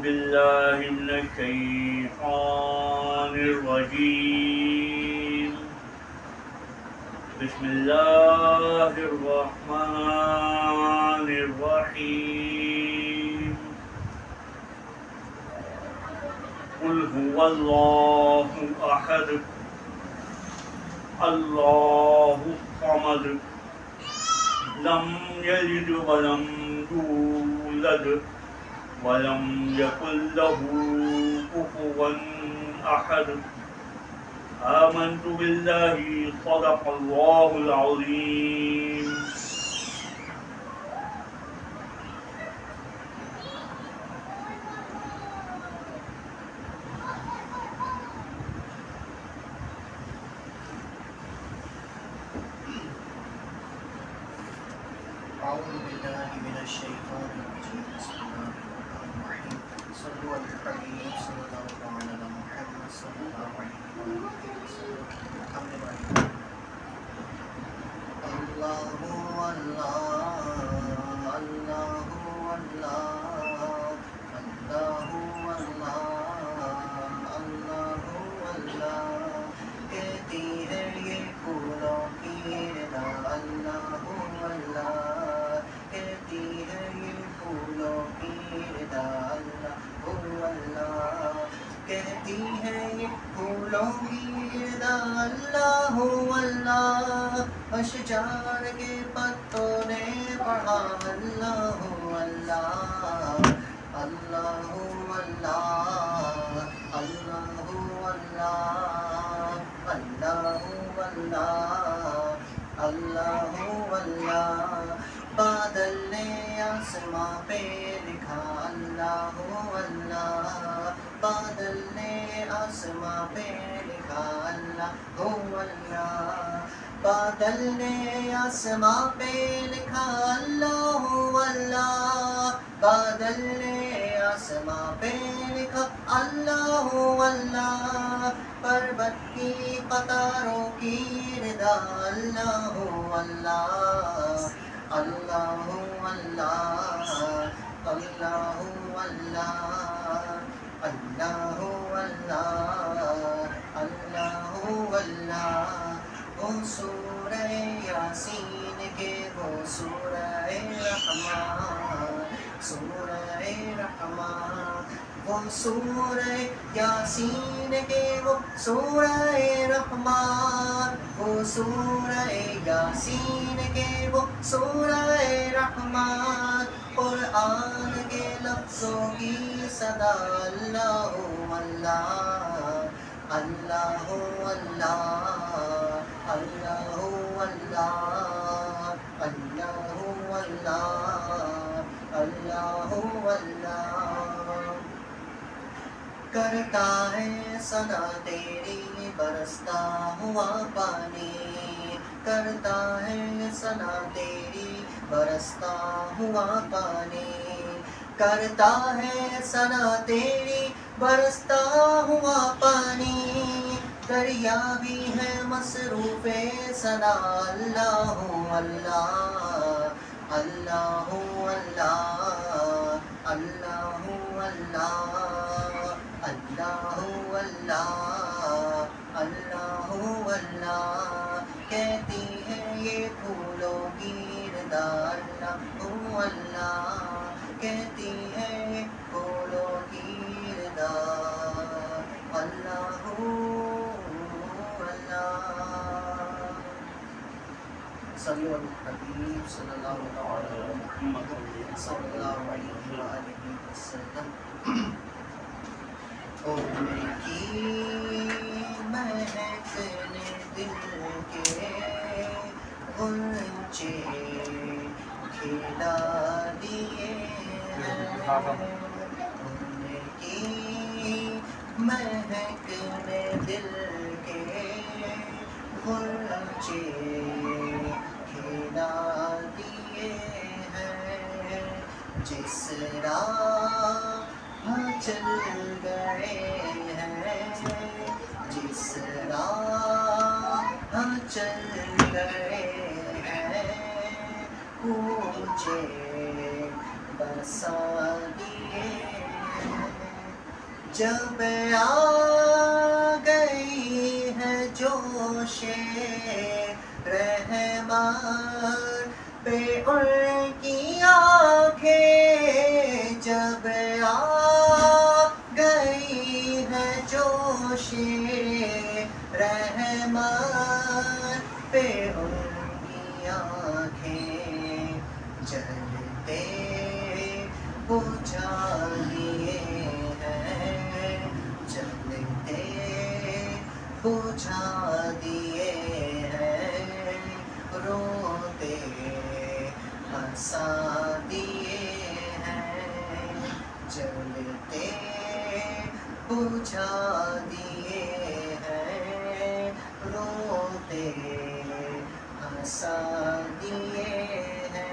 بالله من الشيطان الرجيم. بسم الله الرحمن الرحيم. قل هو الله أحد الله الصمد لم يلد ولم يولد ولم يكن له كفوا أحد. آمنت بالله صدق الله العظيم. أعوذ بالله من الشيطان الرجيم. بسم الله الرحمن الرحيم. صلوا على الحبيب صلى الله على محمد صلى الله عليه وسلم. الحمد لله. الله الله الله الله الله الله کہتی ہے یہ پھولوں کی ردا اللہ اللہ کہتی ہے یہ پھولوں کی ردا اللہ اللہ کہتی ہے یہ پھولوں کی ردا اللہ اللہ اشجار کے پتوں نے پڑھا اللہ اللہ اللہ اللہ اللہ اللہ اللہ اللہ اللہ بادل نے آسماں پہ لکھا اللہ اللہ بادل نے آسماں پہ لکھا اللہ اللہ بادل نے آسماں پہ لکھا اللہ اللہ بادل نے آسماں پہ لکھا اللہ اللہ پربت کی قطاروں کی ردا اللہ اللہ اللہ اللہ اللہ اللہ اللہ اللہ اللہ وہ سورہ یاسین کے وہ سورہ رحمان سورہ رحمان وہ سورہ یاسین کے وہ سورہ رحمان وہ سورہ یاسین کے وہ سورہ رحمان قرآن کے لفظوں کی صدا اللہ اللہ اللہ اللہ اللہ اللہ اللہ اللہ کرتا ہے ثنا تیری برستا ہوا پانی کرتا ہے ثنا تیری برستا ہوا پانی کرتا ہے ثنا تیری برستا ہوا پانی دریا بھی ہے مصروف ثنا اللہ اللہ اللہ اللہ اللہ اللہ اللہ اللہ اللہ کہتی ہے یہ پھولوں کی ردا اللہ اللہ کہتی ہے یہ پھولوں کی ردا اللہ اللہ صلی الحبیب صلی اللہ علیہ وسلم. کی مہکنے دل کے غنچے کھلا دیے ہیں ان کی مہکنے دل کے غنچے کھلا دیے ہیں جس راہ چل گئے ہیں جس راہ چل گئے ہیں پوچھے برسا دیے جب آ گئی ہے جوش رحمت پہ ان کی آنکھیں، جب آ گئی ہے جوش رحمت پہ ان کی آنکھیں، جلتے بجھا دیے ہیں، جلتے بجھا دیے ہیں، روتے ہنسا دیے ہیں، جلتے بجھا دیے ہیں، روتے ہنسا دیے ہیں۔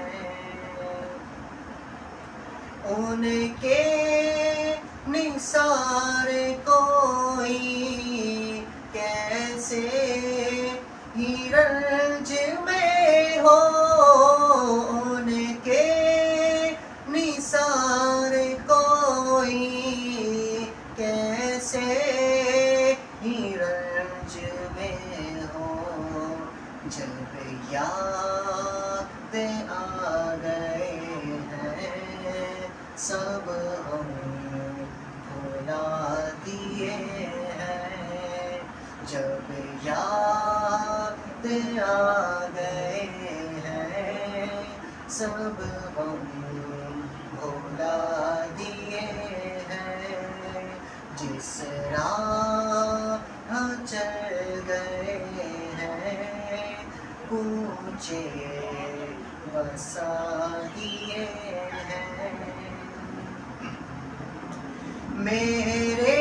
ان کے نثار کوئی کیسے ہی رنج میں ہو، ان کے نثار کوئی کیسے ہی رنج میں ہو، جب یاد آ گئے ہیں سب ہم بھلا دیے ہیں، جب یاد آ گئے ہیں سب ہم بھلا دیے ہیں، جس راہ چل گئے ہیں کوچے بسا دیے ہیں۔ میرے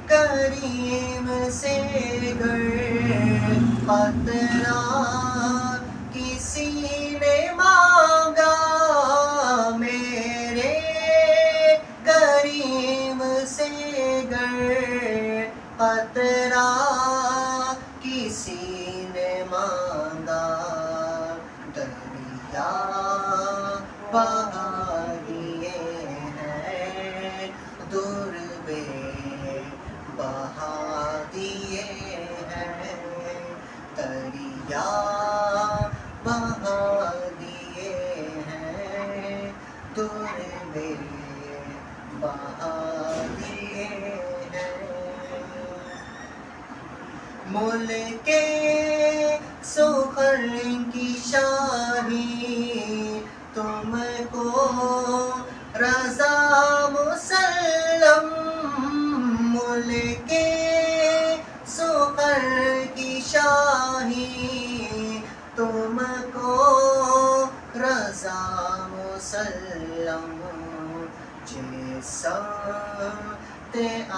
کریم سے گر قطرہ کسی نے مانگا، میرے کریم سے گر قطرہ کسی نے مانگا، دریا بہا دیے ہیں، در بے بہا دیے ہیں، دریا بہا دیے ہیں، در بے بہا دیے ہیں۔ ملک سخن کی شاہی تم کو رضا مسلم، ملک سخن کی شاہی تم کو رضا مسلم، جس سمت آ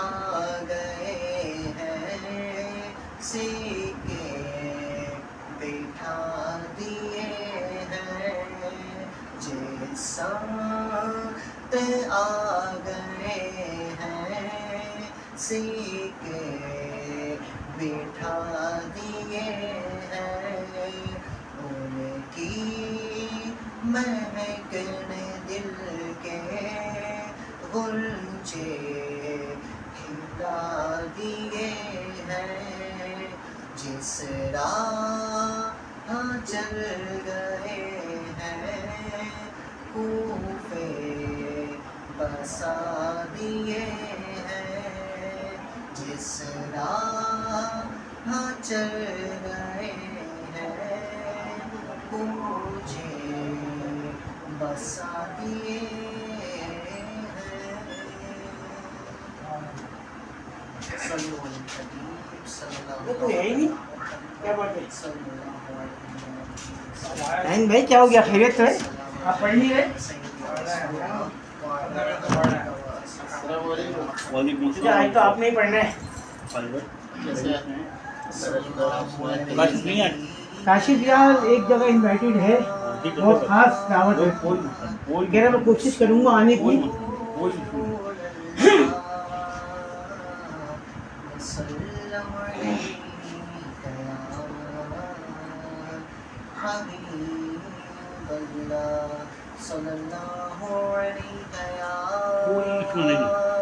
گئے ہیں سکے بٹھا دیے ہیں، جس سمت آ گئے ہیں سکے بٹھا دیے ہیں، ان کی مہک نے دل کے غنچے کھلا دیے ہیں، جس راہ چل گئے ہیں کوفے بسا دیے ہیں، جس راہ چل گئے ہیں کوچے بسا دیے ہیں۔ صلو علی الحبیب صلی اللہ وہ تو ہے ہی نہیں، کیا بات ہے؟ صلی اللہ علیہ نائن بھائی کیا ہو گیا، خیریت تو ہے؟ آپ پڑھ نہیں رہے؟ وعلیکم مجھے آج تو آپ نے ہی پڑھنا ہے۔ بس نہیں ہے۔ کاشف یار ایک جگہ انوائٹیڈ ہے، بہت خاص دعوت ہے، کہہ رہا میں کوشش کروں گا آنے کی۔ صلی اللہ علیہ کوئی اتنا نہیں۔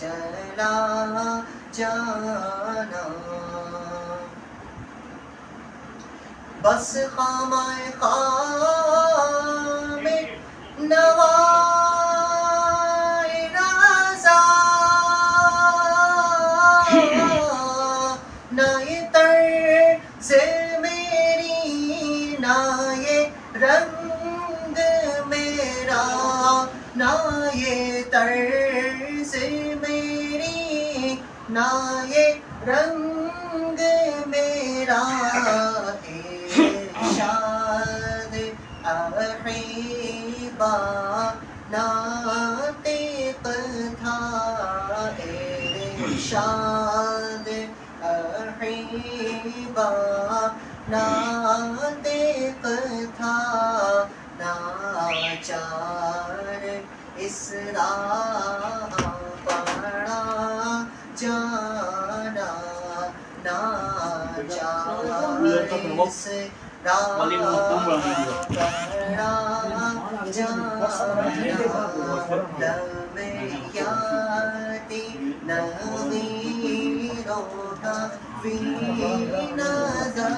چلا جانا بس خامۂ خام نوائے رضا نہ یہ طرز میری نہ یہ رنگ میرا نہ یہ طرز میری نہ یہ رنگ میرا ارشاد احبا ناطق تھا ارشاد احبا ناطق تھا ناچار اس راہ پڑا جانا ناچار اس راہ پڑا جانا لب یادی نظیروں کا فی نظر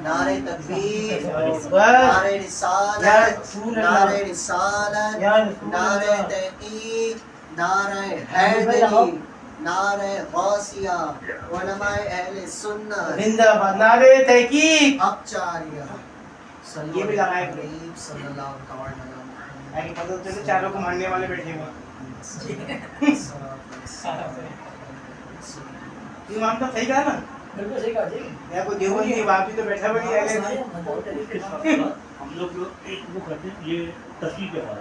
نعرہ تکبیر نعرہ رسالت نعرہ رسالت نعرہ تحقیق نعرہ حیدری نعرہ غوثیہ علماء اہل سنت زندہ باد نعرہ تحقیق اپچاریہ یہ بھی لگائے صلی اللہ علیہ وسلم چاروں کو ماننے والے بیٹھے ہوئے امام تو صحیح کہا نا بالکل صحیح کہا جی میں کو دیوبند کی بات بھی تو بیٹھا ہوا ہے ہم لوگ جو ایک وہ کرتے ہیں یہ تصویر کے بعد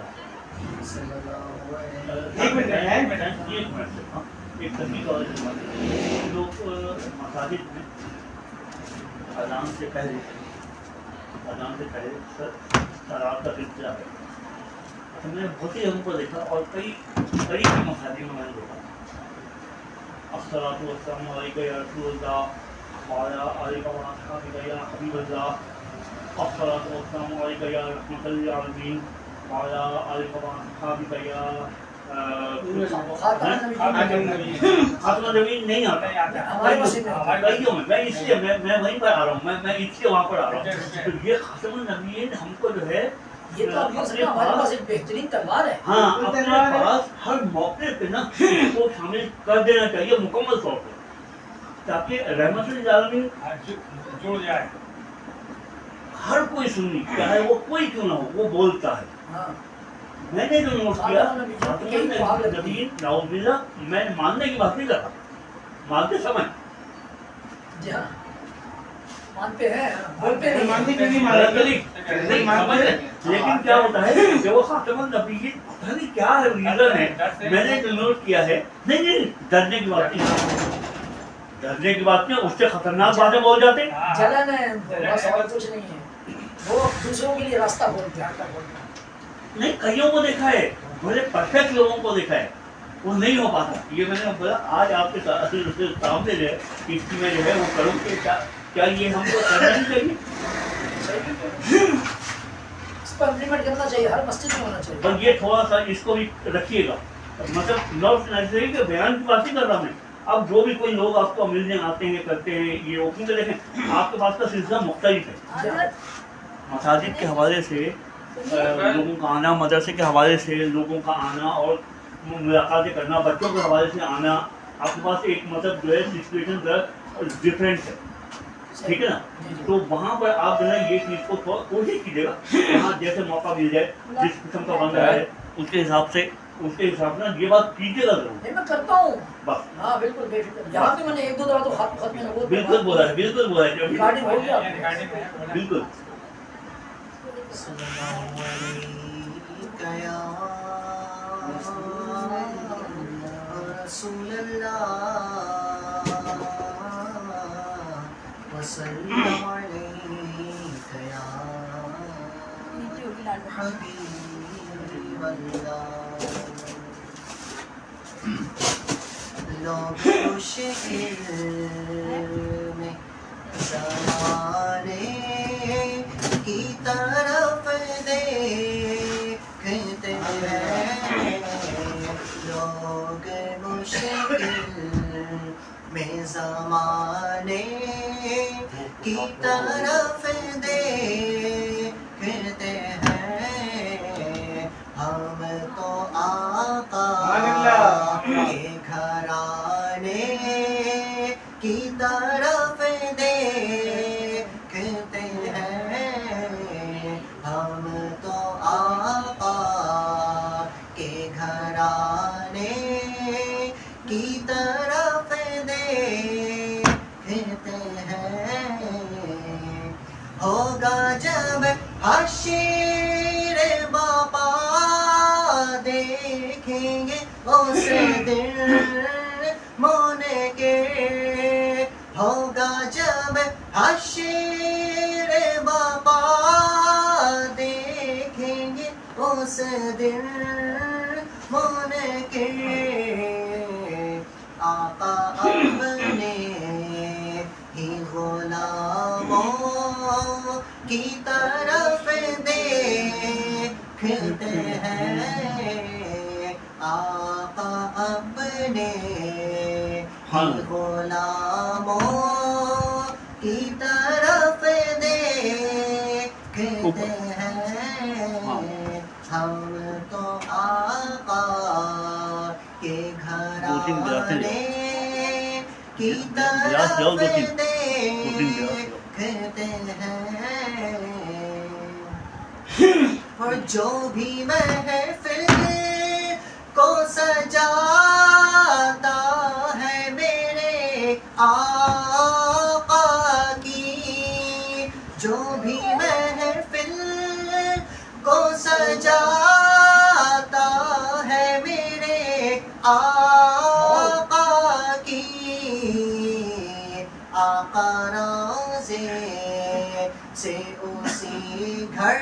ایک منٹ ہے ایک تصویر کا لوگ مساجد میں اذان سے پہلے شراب کا سلسلہ ہے ہم نے بہت ہی جگہوں کو دیکھا اور کئی مساجد میں نے دیکھا الصلاۃ والسلام علیک یا رسول اللہ وعلی آلک و اصحابک یا حبیب اللہ الصلاۃ والسلام علیک یا رحمۃ للعالمین وعلی آلک و اصحابک یا خاتم النبی نہیں آتا کئیوں میں اس لیے میں وہیں پر آ رہا ہوں میں اس لیے وہاں پر آ رہا ہوں تو یہ خاتم النبیین ہم کو جو ہے یہ تو ہمارے پاس ایک بہترین تلوار ہے ہاں اپنے پاس ہر موقع پہ نا کو شامل کر دینا چاہیے مکمل طور پہ تاکہ رحمت للعالمین جڑ جائے ہر کوئی سنی چاہے وہ کوئی کیوں نہ ہو وہ بولتا ہے میں نے جو نوٹ کیا نبی نعوذ باللہ میں ماننے کی بات نہیں کرتا مانتے سمجھ جی ہاں مانتے ہیں بولتے نہیں مانتے نہیں مانتے لیکن کیا ہوتا ہے کہ وہ خاتم النبیین پتہ نہیں کیا ہے ریزن ہے میں نے جو نوٹ کیا ہے نہیں ڈرنے کی بات نہیں ڈرنے کی بات نہیں اس سے خطرناک باتیں بول جاتے جلن ہے بس اور کچھ نہیں ہے وہ دوسروں کے لیے راستہ کھولتے ہیں نہیں کئیوں کو دیکھا ہے بڑے پرفیکٹ لوگوں کو دیکھا ہے وہ نہیں ہو پاتا یہ میں نے بولا آج آپ کے سامنے جو ہے اس کی میں جو ہے وہ کروں کہ کیا یہ ہم کو کرنا نہیں چاہیے اس پر امپلیمنٹ کرنا چاہیے ہر مسجد میں ہونا چاہیے پر یہ تھوڑا سا اس کو بھی رکھیے گا مطلب لفظ نہیں کہ بیان کی بات نہیں کر رہا میں اب جو بھی کوئی لوگ آپ کو ملنے آتے ہیں کرتے ہیں یہ اوپن کے دیکھیں آپ کے پاس کا سلسلہ مختلف ہے مساجد کے حوالے سے لوگوں کا آنا مدرسے کے حوالے سے لوگوں کا آنا اور ملاقاتیں کرنا بچوں کے حوالے سے آنا آپ کے پاس ایک مطلب جو ہے سچویشن ڈفرینٹ ہے ٹھیک ہے نا تو وہاں پر آپ جو ہے یہ چیز کو کوشش کیجیے گا وہاں جیسے موقع مل جائے جس قسم کا بن رہا ہے اس کے حساب سے نا یہ بات کیجیے گا ضرور میں کرتا ہوں بس ہاں بالکل بے فکر یہاں پہ میں نے ایک دو دفعہ تو خط میں نبوت بالکل بولا ہے ریکارڈنگ ہو گیا بالکل رسول اللہ وسلم علیک یا حبیب اللہ لوگ شہر میں زمانے کی طرف دیکھتے ہیں لوگ مشکل میں زمانے کی طرف دیکھتے ہیں ہم تو آقا کے گھرانے کی طرف دیکھتے ہیں ہم تو آقا کے گھرانے کی طرف دیکھتے ہیں ہوگا جب حشر باپا دیکھیں گے اس دن منکر ہوگا جب حشر باپا دیکھیں گے اس دن منکر آقا اپنے ہی غلاموں کی طرف دیکھتے ہیں آقا اپنے ہی غلاموں کی طرف دیکھتے ہیں ہم تو آقا کے گھرانے کی طرف دیکھتے ہیں اور جو بھی محفل کو سجاتا ہے میرے آقا کی جو بھی محفل کو سجاتا ہے میرے آقا کی آقا روضے سے اسی گھر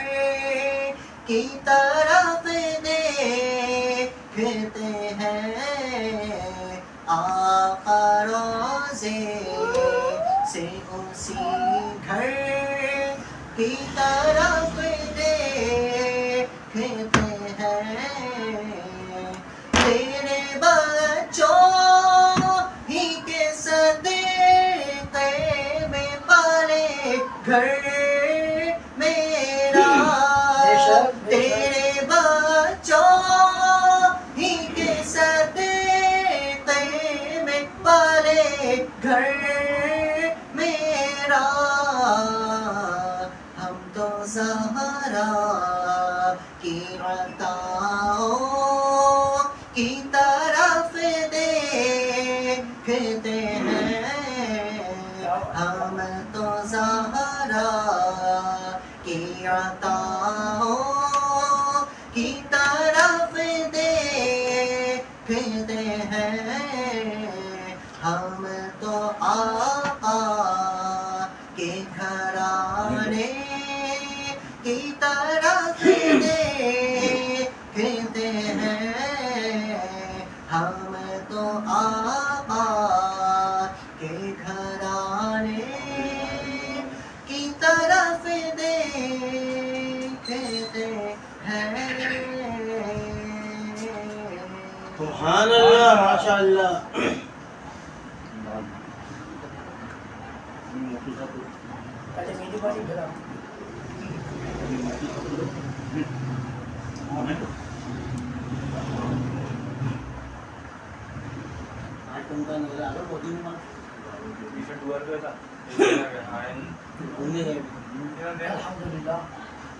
کی طرف دیکھتے ہیں آقا روضے سے اسی گھر کی طرف دیکھتے ہیں تیرے بچوں ہی کے صدقے میں پالے گھر میرا تیرے بچوں ہی کے صدقے میں پالے گھر میرا ہم تو زہرا کی عطاؤں کی طرف دیکھتے ہیں ہم تو زہرا کی عطاؤں کی طرف دیکھتے ہیں ہم تو آقا کے گھرانے کی طرف دیکھتے ہیں ہم تو آقا کے گھرانے کی طرف دیکھتے ہیں سبحان اللہ ماشاء اللہ پہلے میری باری بھرا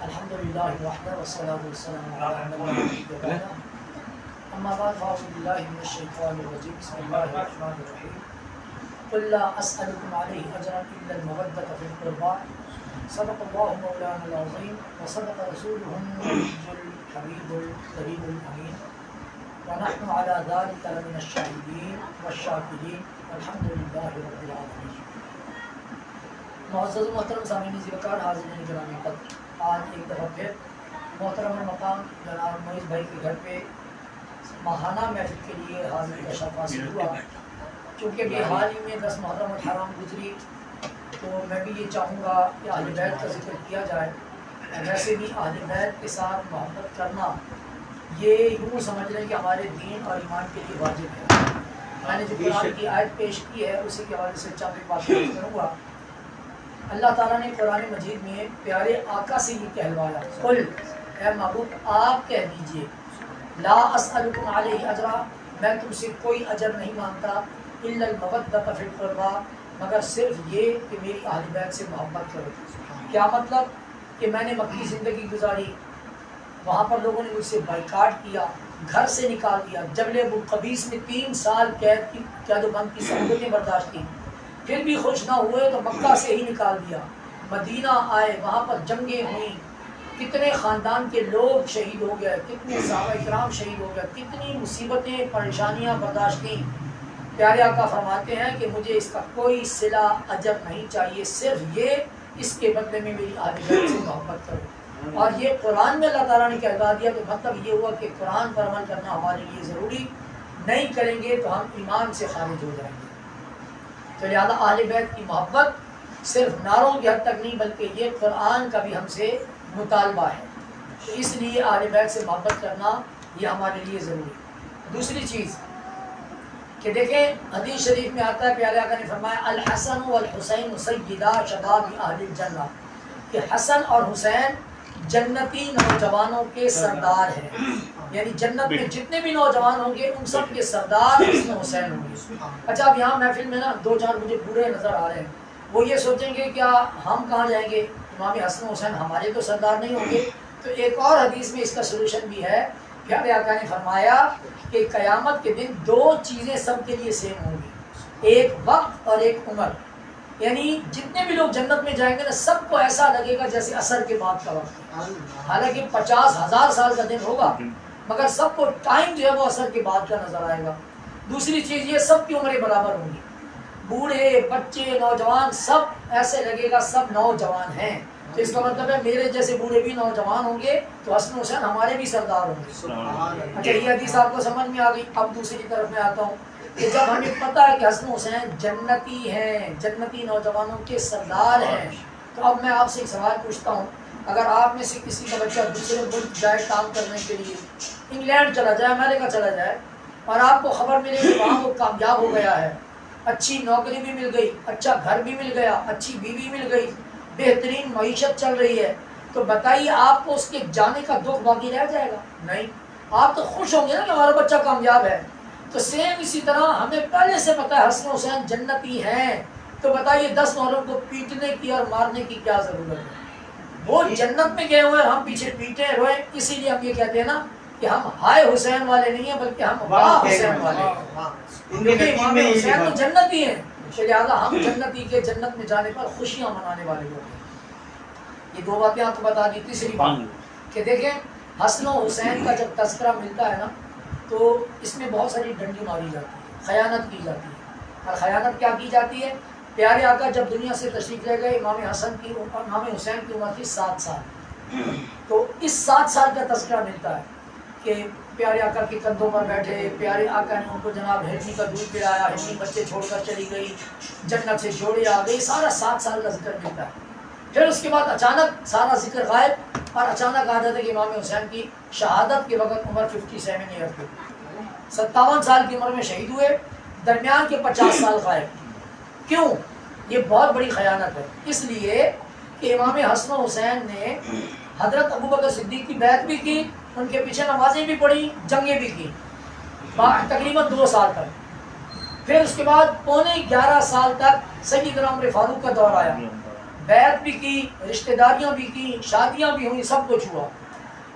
الحمد للہ وحدہ والصلاة والسلام علی نبیہ بعد اما بعد فاعوذ باللہ من الشیطان الرجیم بسم اللہ الرحمن الرحیم قل لا اسألكم علیہ اجرا الا المودة فی القربى صدق اللہ مولانا العظیم وصدق رسولہ النبی الحبیب الکریم الامین ونحن على ذلك لمن الشاهدين والشاكرين والحمد للہ رب العالمین. معزز محترم سامعین ذوالفقار حاضرین گرامی قدر، آج ایک دفعہ پھر محترم مقام جناب معیز بھائی کے گھر پہ ماہانہ محفل کے لیے حاضری کا شرف حاصل ہوا. چونکہ بھی حال ہی میں 10 محرم الحرام گزری تو میں بھی یہ چاہوں گا کہ اہل بیت کا ذکر کیا جائے. ویسے بھی اہل بیت کے ساتھ محبت کرنا یہ یوں سمجھ لیں کہ ہمارے دین اور ایمان کے لیے واجب ہے. میں نے جو قرآن کی آیت پیش کی ہے اسی کے حوالے سے چند باتیں کروں گا. اللہ تعالیٰ نے قرآن مجید میں پیارے آقا سے یہ کہلوایا، قل اے محبوب آپ کہہ دیجئے، لا اسألکم علیہ اجرا، میں تم سے کوئی اجر نہیں مانگتا، الا المودۃ فی القربی، مگر صرف یہ کہ میری اہل بیت سے محبت کرو. کیا مطلب؟ کہ میں نے مکی زندگی گزاری، وہاں پر لوگوں نے مجھ سے بائیکاٹ کیا، گھر سے نکال دیا، جبل ابو قبیس میں 3 سال قید و بند کی سہولتیں برداشت کی، پھر بھی خوش نہ ہوئے تو مکہ سے ہی نکال دیا. مدینہ آئے، وہاں پر جنگیں ہوئیں، کتنے خاندان کے لوگ شہید ہو گئے، کتنے صحابہ کرام شہید ہو گئے، کتنی مصیبتیں پریشانیاں برداشت کی. پیارے آقا فرماتے ہیں کہ مجھے اس کا کوئی صلہ اجر نہیں چاہیے، صرف یہ اس کے بدلے میں میری اہل بیت سے محبت کرو. اور یہ قرآن میں اللہ تعالیٰ نے کہلوا دیا، تو مطلب یہ ہوا کہ قرآن پر عمل کرنا ہمارے لیے ضروری، نہیں کریں گے تو ہم ایمان سے خارج ہو جائیں گے. تو لہٰذا اہل بیت کی محبت صرف نعروں کی حد تک نہیں بلکہ یہ قرآن کا بھی ہم سے مطالبہ ہے. تو اس لیے اہل بیت سے محبت کرنا یہ ہمارے لیے ضروری. دوسری چیز کہ دیکھیں حدیث شریف میں آتا ہے، پیارے آقا نے فرمایا الحسن والحسین سیدا شباب اہل الجنہ، کہ حسن اور حسین جنتی نوجوانوں کے سردار ہیں. یعنی جنت میں جتنے بھی نوجوان ہوں گے ان سب کے سردار حسن حسین ہوں گے. اچھا اب یہاں محفل میں نا 2-4 مجھے بوڑھے نظر آ رہے ہیں، وہ یہ سوچیں گے کیا ہم کہاں جائیں گے، امام حسن حسین ہمارے تو سردار نہیں ہوں گے. تو ایک اور حدیث میں اس کا سلوشن بھی ہے. پیارے آقا نے فرمایا کہ قیامت کے دن 2 چیزیں سب کے لیے سیم ہوں گی، ایک وقت اور ایک عمر. یعنی جتنے بھی لوگ جنت میں جائیں گے نا سب کو ایسا لگے گا جیسے عصر کے بعد کا وقت ہے. حالانکہ 50,000 سال کا دن ہوگا مگر سب کو ٹائم جو ہے وہ عصر کے بعد کا نظر آئے گا. دوسری چیز یہ سب کی عمریں برابر ہوں گی، بوڑھے بچے نوجوان سب ایسے لگے گا سب نوجوان ہیں. تو اس کا مطلب ہے میرے جیسے بوڑھے بھی نوجوان ہوں گے تو حسن حسین ہمارے بھی سردار ہوں گے. اچھا یہ حدیث آپ کو سمجھ میں آ گئی. اب دوسری طرف میں آتا ہوں کہ جب ہمیں پتہ ہے کہ حسن حسین جنتی ہیں، جنتی نوجوانوں کے سردار ہیں، تو اب میں آپ سے ایک سوال پوچھتا ہوں، اگر آپ میں سے کسی کا بچہ دوسرے ملک جائے کام کرنے کے لیے، انگلینڈ چلا جائے، امریکہ چلا جائے، اور آپ کو خبر ملے کہ وہاں وہ کامیاب ہو گیا ہے، اچھی نوکری بھی مل گئی، اچھا گھر بھی مل گیا، اچھی بیوی مل گئی، بہترین معیشت چل رہی ہے، تو بتائیے آپ کو اس کے جانے کا دکھ باقی رہ جائے گا؟ نہیں، آپ تو خوش ہوں گے نا کہ ہمارا بچہ کامیاب ہے. تو سیم اسی طرح ہمیں پہلے سے پتہ ہے حسن حسین جنتی ہیں، تو بتائیے 10 محرم کو پیٹنے کی اور مارنے کی کیا ضرورت ہے؟ وہ جنت میں گئے ہوئے، ہم پیچھے پیٹے روئے. اسی لیے ہم یہ کہتے ہیں نا کہ ہم ہائے حسین والے نہیں ہیں بلکہ ہم واہ حسین والے ہیں، کیونکہ امام حسین تو جنتی ہیں. لہٰذا ہم جنتی کے جنت میں جانے پر خوشیاں منانے والے لوگ ہیں. یہ 2 باتیں آپ کو بتا دی. تیسری بات کہ دیکھیں حسن و حسین کا جب تذکرہ ملتا ہے نا تو اس میں بہت ساری ڈنڈی ماری جاتی ہے، خیانت کی جاتی ہے. اور خیانت کیا کی جاتی ہے؟ پیارے آقا جب دنیا سے تشریف لے گئے، امام حسین کی عمر تھی 7 سال. تو اس 7 سال کا تذکرہ ملتا ہے کہ پیارے آقا کے کندھوں پر بیٹھے، پیارے آقا نے ان کو جناب ہرنی کا دودھ پلایا، ہرنی بچے چھوڑ کر چلی گئی، جنت سے جوڑے آ گئی، سارا 7 سال کا ذکر ملتا ہے. پھر اس کے بعد اچانک سارا ذکر غائب، اور اچانک آ جاتا ہے کہ امام حسین کی شہادت کے وقت عمر 57 ایئر تھی، 57 سال کی عمر میں شہید ہوئے، درمیان کے 50 سال غائب. کیوں؟ یہ بہت بڑی خیانت ہے. اس لیے کہ امام حسن و حسین نے حضرت ابوبکر صدیق کی بیعت بھی کی، ان کے پیچھے نمازیں بھی پڑھی، جنگیں بھی کی تقریباً 2 سال تک. پھر اس کے بعد 11.5 سال تک سیدنا عمر فاروق کا دور آیا، بیعت بھی کی، رشتہ داریاں بھی کی، شادیاں بھی ہوئیں، سب کچھ ہوا.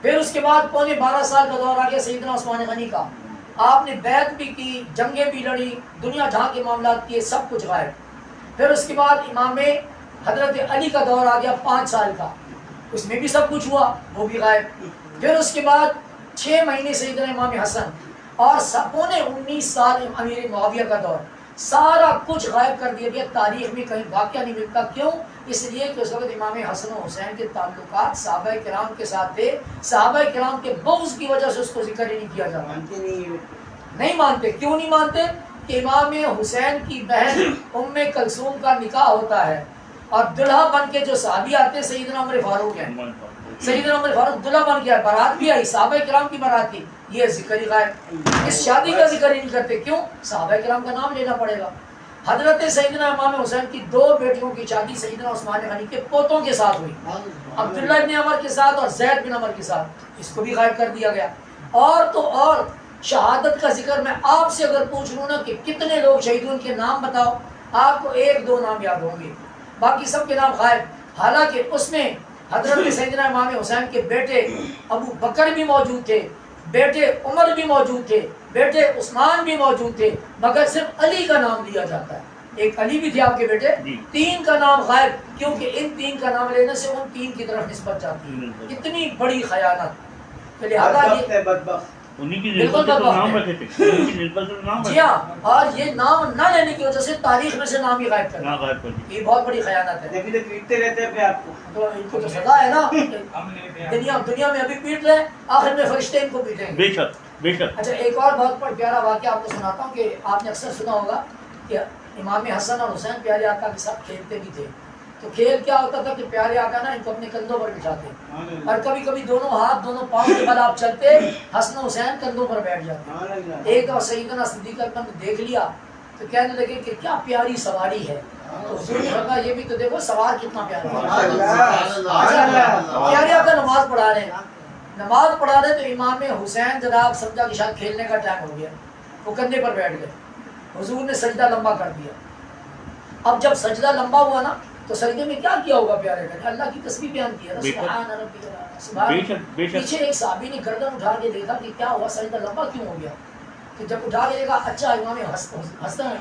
پھر اس کے بعد 12.5 سال کا دور آ گیا سیدنا عثمان غنی کا، آپ نے بیعت بھی کی، جنگیں بھی لڑی، دنیا جہاں کے معاملات کیے، سب کچھ غائب. پھر اس کے بعد امام حضرت علی کا دور آ گیا 5 سال کا، اس میں بھی سب کچھ ہوا، وہ بھی غائب. پھر اس کے بعد 6 مہینے سیدنا امام حسن، اور 19 سال امیر معاویہ کا دور، سارا کچھ غائب کر دیا گیا. تاریخ میں کہیں واقعہ نہیں ملتا. کیوں؟ اس لیے کہ اس وقت امام حسن و حسین کے تعلقات صحابہ کرام کے ساتھ تھے، صحابہ کرام کے بغض کی وجہ سے اس کو ذکر ہی نہیں کیا جاتا. نہیں مانتے. کیوں نہیں مانتے؟ کہ امام حسین کی بہن ام کلثوم کا نکاح ہوتا ہے، اور دلہا بن کے جو صحابی آتے ہیں سیدنا عمر فاروق ہیں. سیدنا عمر فاروق دلہا بن گیا, بارات بھی آئی, صحابہ کرام کی بارات تھی. یہ ذکر ہی غائب, اس شادی کا ذکر ہی نہیں کرتے. کیوں؟ صحابہ کرام کا نام لینا پڑے گا. حضرت سیدنا امام حسین کی 2 بیٹیوں کی شادی سیدنا عثمان غنی کے پوتوں کے ساتھ ہوئی, عبداللہ ابن عمر کے ساتھ اور زید بن عمر کے ساتھ. اس کو بھی غائب کر دیا گیا. اور تو اور شہادت کا ذکر میں آپ سے اگر پوچھ لوں نا کہ کتنے لوگ شہید ہوئے ان کے نام بتاؤ, آپ کو 1-2 نام یاد ہوں گے, باقی سب کے نام غائب. حالانکہ اس میں حضرت سیدنا امام حسین کے بیٹے ابو بکر بھی موجود تھے, بیٹے عمر بھی موجود تھے, بیٹے عثمان بھی موجود تھے, مگر صرف علی کا نام لیا جاتا ہے. ایک علی بھی تھے آپ کے بیٹے, 3 کا نام غائب, کیونکہ ان 3 کا نام لینے سے ان 3 کی طرف نسبت جاتی ہے. اتنی بڑی خیانت. تو لہٰذا یہ انہیں کی نسبت سے تو نام رکھے تھے, انہیں کی نسبت سے نام جی ہاں, اور یہ نام نہ لینے کی وجہ سے تاریخ میں سے نام ہی غائب کرنا, غائب کر دی. یہ بہت بڑی خیانت ہے. جبھی تو پیٹتے رہتے ہیں اپنے آپ کو, تو ان کو تو سزا ہے نا, دنیا میں ابھی پیٹ رہے, آخر میں فرشتے ان کو پیٹیں گے. بے شک بے شک. اچھا, ایک اور بہت پیارا واقعہ آپ کو سناتا ہوں کہ آپ نے اکثر سنا ہوگا کہ امام حسن اور حسین پیارے آقا کے ساتھ کھیلتے بھی تھے. تو کھیل کیا ہوتا تھا کہ پیارے آقا نا ان کو اپنے کندھوں پر بٹھاتے, اور کبھی کبھی دونوں ہاتھ دونوں پاؤں کے بل آپ چلتے, حسن حسین کندھوں پر بیٹھ جاتے. ایک دفعہ سیدنا صدیق اکبر نے دیکھ لیا تو کہنے لگے کہ کیا پیاری سواری ہے. تو حضور نے کہا یہ بھی تو دیکھو سوار کتنا پیارا ہے. پیارے آقا نماز پڑھا رہے ہیں, نماز پڑھا رہے تو امام حسین جناب سمجھا کہ شاید کھیلنے کا ٹائم ہو گیا, وہ کندھے پر بیٹھ گئے. حضور نے سجدہ لمبا کر دیا. اب جب سجدہ لمبا ہوا نا تو سجدے میں کیا کیا ہوگا پیارے نے, اللہ کی تسبیح بیان کی ہے, سبحان ربی سبحان. پیچھے ایک صحابی نے گردن اٹھا کے دیکھا کہ کیا ہوا, سجدہ لمبا کیوں ہو گیا. کہ جب اٹھا کے دیکھا اچھا امام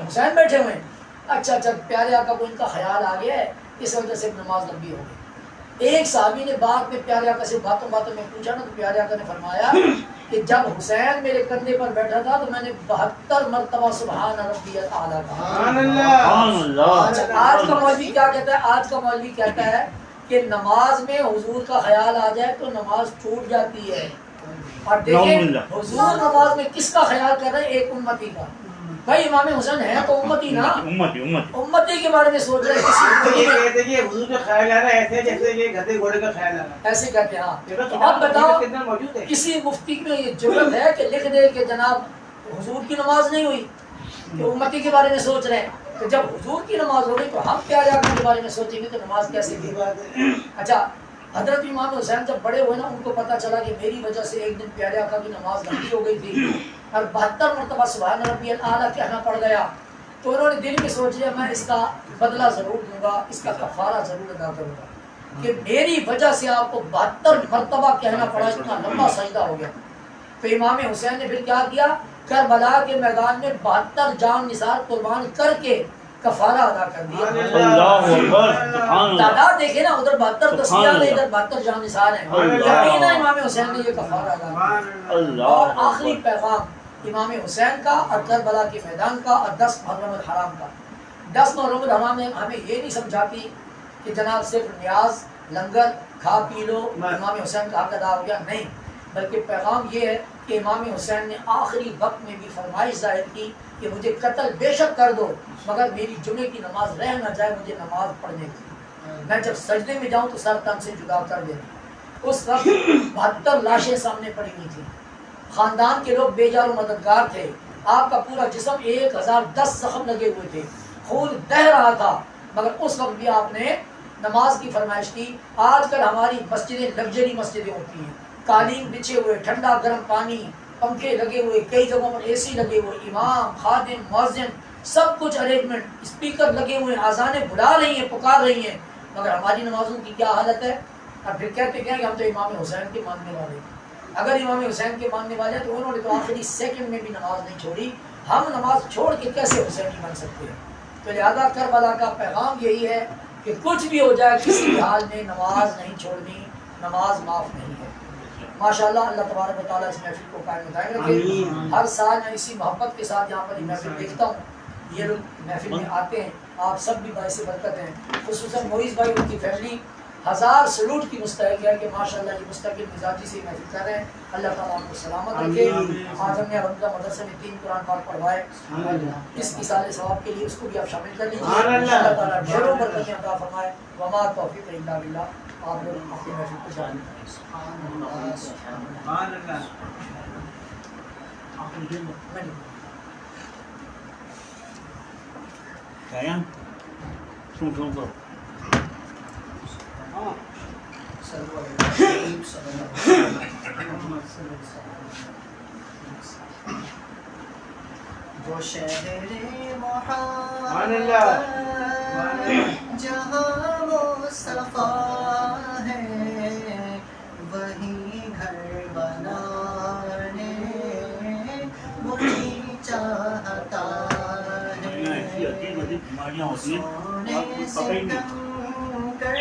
حسین بیٹھے ہوئے ہیں, اچھا اچھا پیارے آقا کو ان کا خیال آ گیا ہے, اس وجہ سے نماز لمبی ہو گئی. ایک صحابی نے بعد میں پیارے آقا سے باتوں میں پوچھا نا, تو پیارے آقا نے فرمایا کہ جب حسین میرے کندھے پر بیٹھا تھا تو میں نے 72 مرتبہ سبحان ربی الاعلیٰ کہا. آج کا مولوی کیا کہتا ہے, آج کا مولوی کہتا ہے کہ نماز میں حضور کا خیال آ جائے تو نماز چھوٹ جاتی ہے. اور دیکھیں حضور نماز میں کس کا خیال کر رہے ہیں, ایک امتی کا. بھائی امام حسین ہے تو امتی نا, امتی کے بارے میں سوچ رہے ہیں. حضور کا خیال آ رہا ہے ایسے جیسے یہ گدھے گھوڑے کا خیال آ رہا ہے, ایسے کہتے ہیں. ہاں, تو اب بتاؤ کسی مفتی میں یہ جرأت ہے کہ لکھ دے کہ جناب حضور کی نماز نہیں ہوئی, کہ امتی کے بارے میں سوچ رہے ہیں. کہ جب حضور کی نماز ہو گئی تو ہم پیارے آقا کے بارے میں سوچیں گے تو نماز کیسے کی. اچھا, حضرت امام حسین جب بڑے ہوئے نا, ان کو پتا چلا کہ میری وجہ سے ایک دن پیارے آقا کی نماز لمبی ہو گئی تھی اور 72 مرتبہ سبحان ربی الاعلیٰ کہنا پڑ گیا. تو انہوں نے دل میں سوچ لیا میں اس کا بدلہ ضرور دوں گا, اس کا کفارہ ضرور ادا کروں گا, کہ میری وجہ سے آپ کو 72 مرتبہ کہنا پڑا, اتنا لمبا سجدہ ہو گیا. تو امام حسین نے پھر کیا کیا, کربلا کے میدان میں 72 جان نثار قربان کر کے کفارہ ادا کر دیا. تعداد دیکھیں نا, ادھر 72 تسبیحات ہیں, ادھر 72 جان نثار ہیں. یقینا امام حسین نے یہ کفارہ ادا کیا. اور آخری پیغام امام حسین کا اور کربلا کے میدان کا اور 10 محرم الحرام کا. 10 محرم الحرام میں ہمیں یہ نہیں سمجھاتی کہ جناب صرف نیاز لنگر کھا پی لو امام حسین کا حق ادا ہو گیا, نہیں, بلکہ پیغام یہ ہے کہ امام حسین نے آخری وقت میں بھی فرمائش ظاہر کی کہ مجھے قتل بے شک کر دو مگر میری جمعے کی نماز رہ نہ جائے, مجھے نماز پڑھنے کی, میں جب سجدے میں جاؤں تو سر تن سے جدا کر دینا. اس وقت 72 لاشیں سامنے پڑی ہوئی تھیں, خاندان کے لوگ بے جار و مددگار تھے, آپ کا پورا جسم 1010 زخم لگے ہوئے تھے, خون بہہ رہا تھا, مگر اس وقت بھی آپ نے نماز کی فرمائش کی. آج کل ہماری مسجدیں لگژری مسجدیں ہوتی ہیں, قالین بچھے ہوئے, ٹھنڈا گرم پانی, پنکھے لگے ہوئے, کئی جگہوں پر اے سی لگے ہوئے, امام خادم مؤذن سب کچھ ارینجمنٹ, اسپیکر لگے ہوئے, اذانیں بلا رہی ہیں, پکار رہی ہیں, مگر ہماری نمازوں کی کیا حالت ہے. اور پھر کہتے ہیں کہ ہم تو امام حسین کے ماننے والے. اگر امام حسین کے ماننے والے ہیں تو انہوں نے تو آخری سیکنڈ میں بھی نماز نہیں چھوڑی, ہم نماز چھوڑ کے کیسے حسینی بن سکتے ہیں. تو لہٰذا کربلا کا پیغام یہی ہے کہ کچھ بھی ہو جائے کسی بھی حال میں نماز نہیں چھوڑنی, نماز معاف نہیں ہے. ماشاءاللہ اللہ تبارک و تعالیٰ اس محفل کو قائم دائم رکھے. ہر سال میں اسی محبت کے ساتھ یہاں پر یہ محفل دیکھتا ہوں, یہ لوگ محفل میں آتے ہیں, آپ سب بھی باعث برکت ہیں, خصوصاً معیز بھائی, ان کی فیملی 1000 سلوٹ کی مستحق ہے کہ ماشاءاللہ یہ مستقل مزاجی سے محفل کر رہے ہیں. اللہ تعالیٰ آپ کو سلامت رکھے. آج ہم نے حمزہ مدرسے میں 3 قرآن پاک پڑھوائے. اس اصال ثواب کے لیے اس کو بھی آپ شامل کر لیجیے. اللہ تعالیٰ ڈھیروں برکتیں عطا فرمائے. وما توفیق الا باللہ. آپ لوگ اپنی محفل کو جاری وہ شہر اللہ جہاں مصطفیٰ ہے وہی گھر بنانے وہی چاہتا ہے. سونے سے کم کر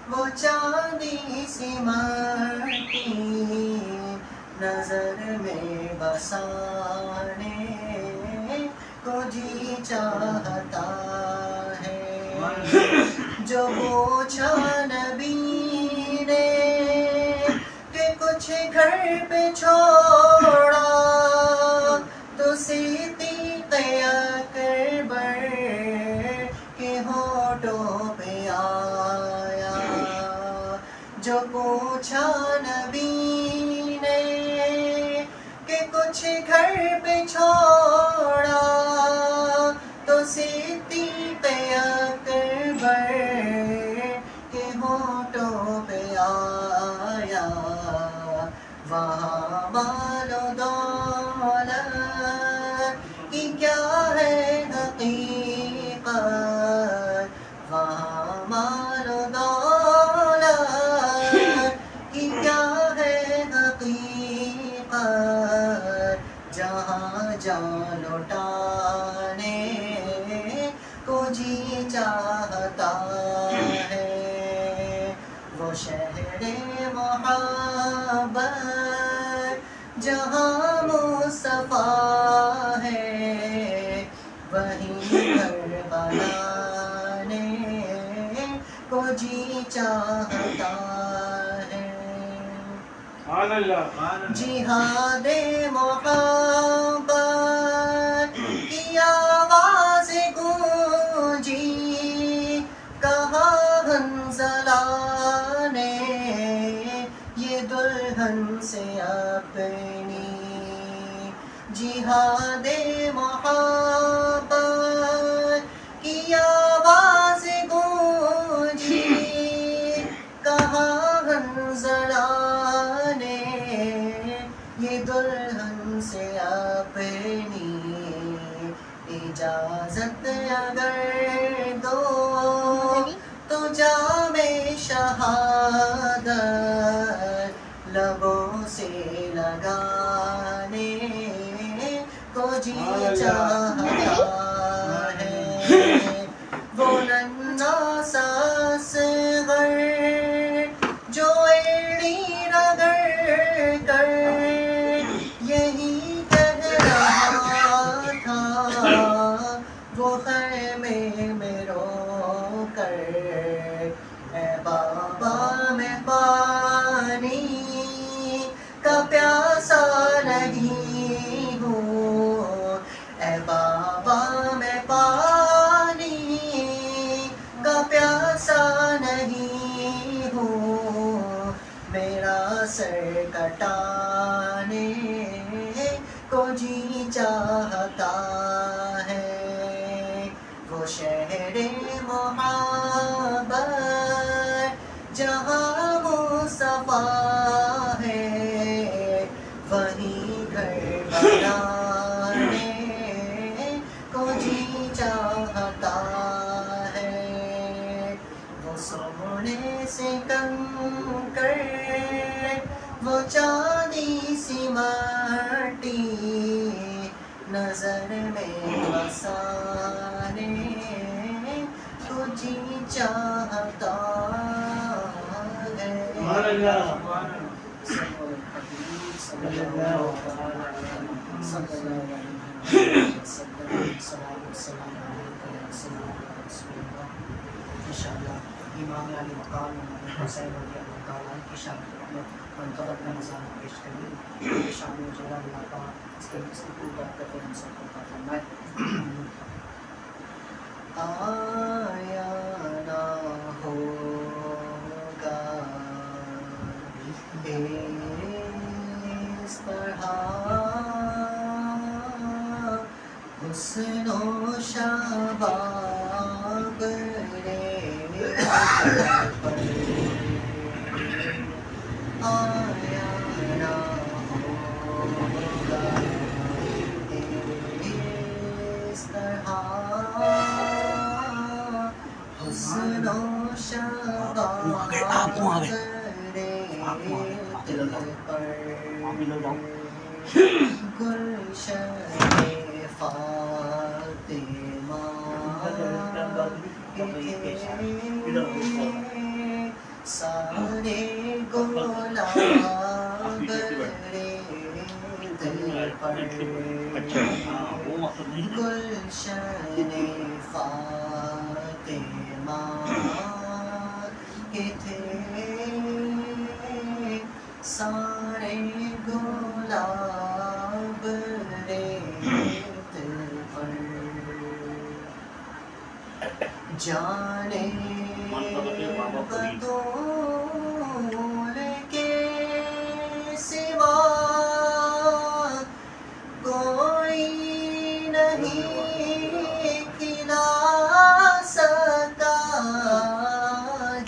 وہ چاندی سی مٹی نظر میں بسانے کو جی چاہتا ہے. جو پوچھا نبی نے کہ کچھ گھر پہ چھوڑا تو صدیق اکبر کے ہونٹوں پہ آیا. جو پوچھا نبی نے کہ کچھ گھر پہ چھوڑا تو صدیق اکبر کے ہونٹوں پہ آیا. وہاں مال و دولت کی کیا ہے حقیقت. وہاں مال و دولت کی کیا ہے حقیقت. جہاں جان لوٹانے کو جی چاہتا ہے. وہ شہر محبت جہاں مصطفیٰ ہے وہیں گھر بنانے کو جی چاہتا ہے. جہاد محبت کی آواز گونجی کہا حنظلہ نے یہ دلہن سے اپنی. جہاد محبت کی آواز گونجی کہا حنظلہ نے یہ دلہن سے اپنی. اجازت اگر دو تو جام شہادت لبوں سے لگانے کو جی چاہتا ہے. وہ ننھا سا اصغر جو ایڑی رگڑ کر یہی کہہ رہا تھا وہ خیمے میں رو کر اے بابا میں پانی کا پیاسا نہیں ہوں. اے بابا میں پانی کا پیاسا نہیں ہوں. میرا سر کٹانے کو جی چاہتا ہے. وہ شہر محبت جہاں مصطفیٰ ہے وہیں گھر بنانے کو جی چاہتا ہے. وہ سونے سے کنکر وہ چاندی سی مٹی نظر میں بسانے کو جی چاہتا انشاءاللہ امام علی مقام حسین رضی اللہ تعالیٰ عنہ کی شان میں منتخب کا نظام پیش کریں شان جلال اللہ اس کے پورا کرتے ہم سب کو عطا فرمائے. آیا نہ ہوگا اس طرح حسن و شباب رے پر آیا نہ ہوگا اس طرح حسن و شباب رے دل پر گلشن فاطمہ سارے گلاب رے دل پر گلشن فاطمہ کے تھے سارے گلاب رے دل پر جانے بطول کے سوا کوئی نہیں کھلا سکا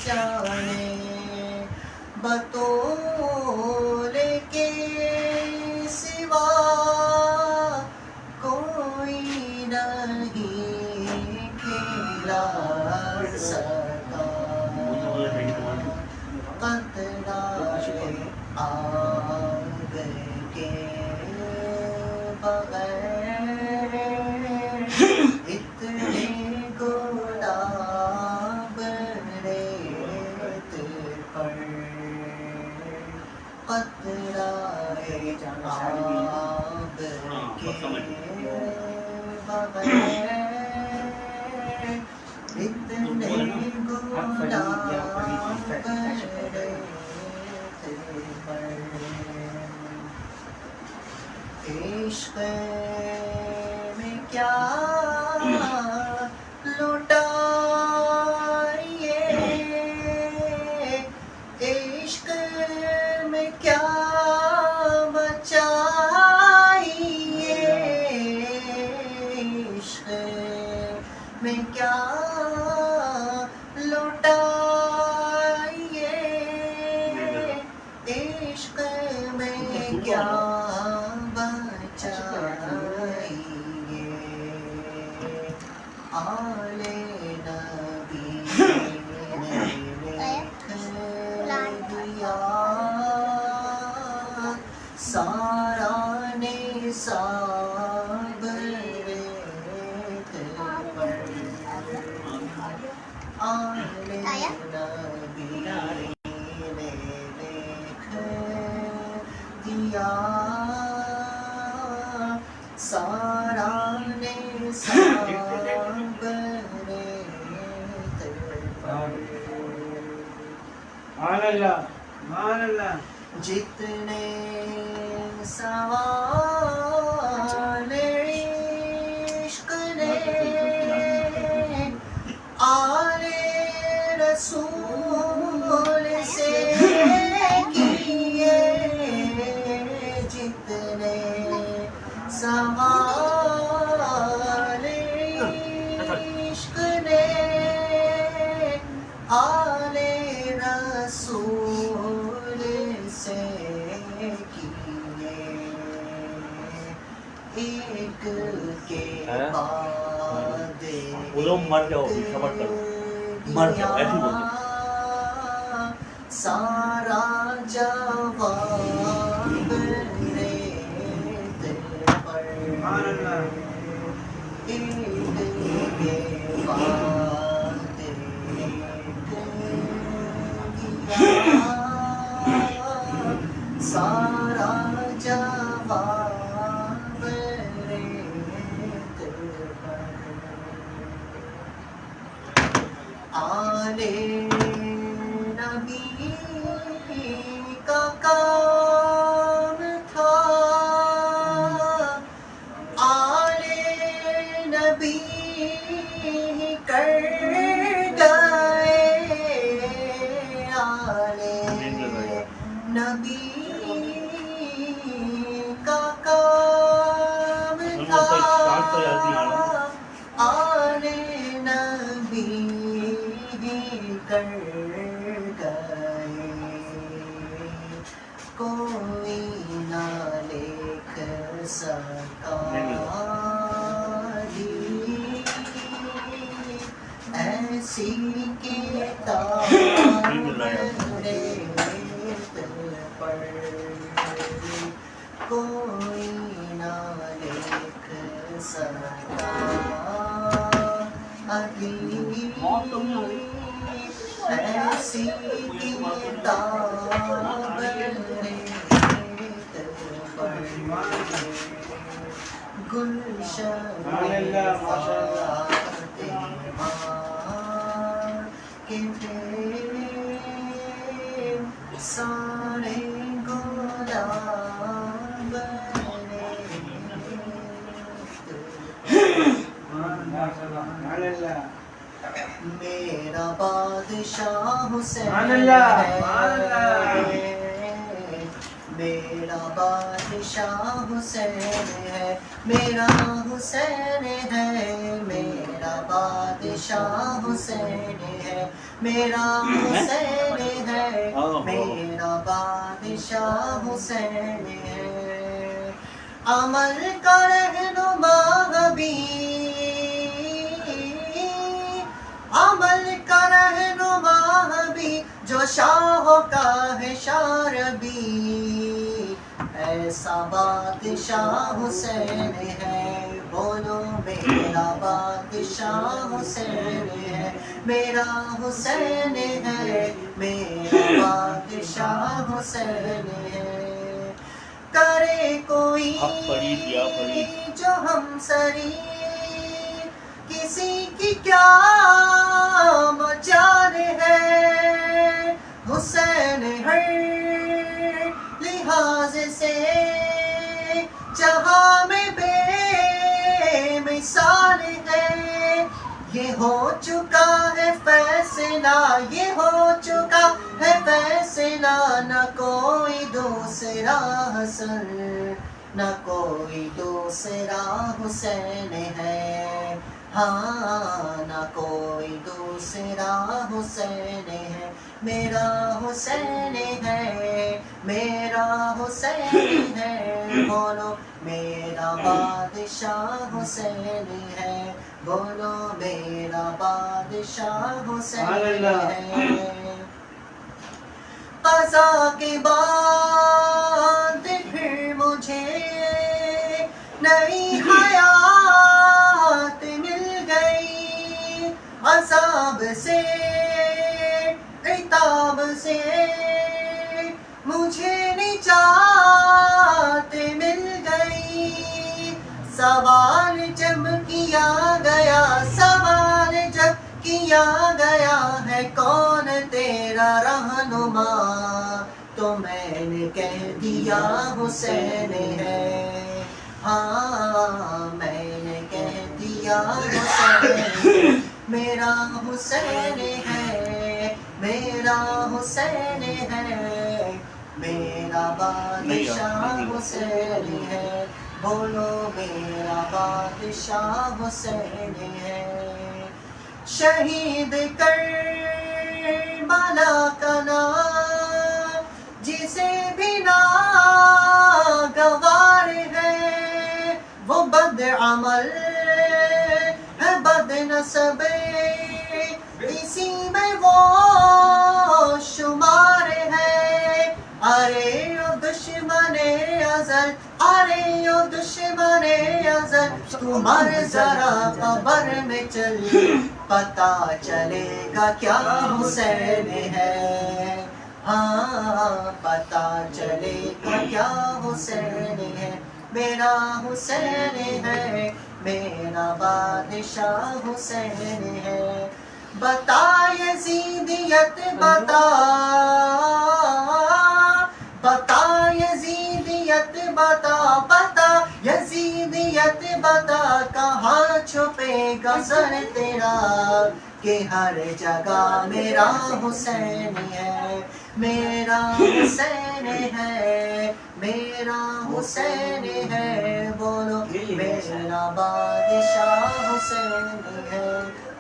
جانے بطول کے سوا کوئی نہیں کھلا سکا قطرۂ آگ کے بغیر اتنے گلاب ریت پر قطرۂ آگ کے بغیر اتنے گلاب عشق میں کیا لٹائیے عشق میں کیا بچائیے عشق میں کیا لٹائیے عشق میں کیا بچائیے آل نبی نے لکھ دیا سارا نصاب ریت پر آل نبی نے لکھ دیا سارا نصاب ریت پر سبحان اللہ. جتنے سوال عشق نے آل رسول سے کیے جتنے سوال عشق نے آل رسول سے کیے ایک کے بعد بولو مر جاؤ صبر کرو مر جاؤ ایسی بولو سارا جواب ریت پر سبحان اللہ. ایک کے بعد ایک کیا سارا جواب ریت پر آلے نبی کا کام تھا آنے نبی کر گئے کوئی نہ لکھ سکا ایسی کتاب پر کوئی نہ لکھ سکا ابھی ایسی کتاب گلشن کے تھے سارے گلاب میرا بادشاہ حسین ہے میرا بادشاہ حسین ہے میرا حسین ہے میرا بادشاہ حسین ہے میرا حسین ہے میرا بادشاہ حسین ہے عمل کا رہنما عمل کا رہنما بھی جو شاہوں کا ہے شاربی ایسا بادشاہ حسین ہے بولو میرا بادشاہ حسین ہے میرا حسین ہے میرا بادشاہ حسین ہے کرے کوئی جو ہم سری کسی کی کیا مجال ہے حسین ہر لحاظ سے جہاں میں بے مثال ہے یہ ہو چکا ہے فیصلہ یہ ہو چکا ہے فیصلہ نہ کوئی دوسرا حسن نہ کوئی دوسرا حسین ہے ہاں نہ کوئی دوسرا حسین ہے میرا حسین ہے میرا حسین ہے بولو میرا بادشاہ حسین ہے بولو میرا بادشاہ حسین ہے قضا کے بعد پھر مجھے نئی حیات مل گئی عذاب سے عتاب سے مجھے نجات مل گئی سوال جب کیا گیا ہے کون تیرا رہنما تو میں نے کہہ دیا حسین ہے ہاں میں نے کہہ دیا حسین میرا حسین ہے میرا حسین ہے میرا بادشاہ حسین ہے بولو میرا بادشاہ حسین ہے شہید کربلا کا نام جسے بھی ناگوار ہے وہ بد عمل ہے بد نسب اسی میں وہ شمار ہے ارے او دشمن ازل ارے او دشمن ازل تمہار ذرا قبر میں چل پتا چلے گا کیا حسین ہے ہاں پتا چلے گا کیا حسین ہے میرا حسین ہے میرا بادشاہ حسین ہے بتا یزیدیت بتا یزیدیت بتا یزیدیت بتا کہاں چھپے گا سر تیرا کہ ہر جگہ میرا حسین ہے، میرا حسین ہے، میرا حسین ہے، بولو میرا بادشاہ حسین ہے،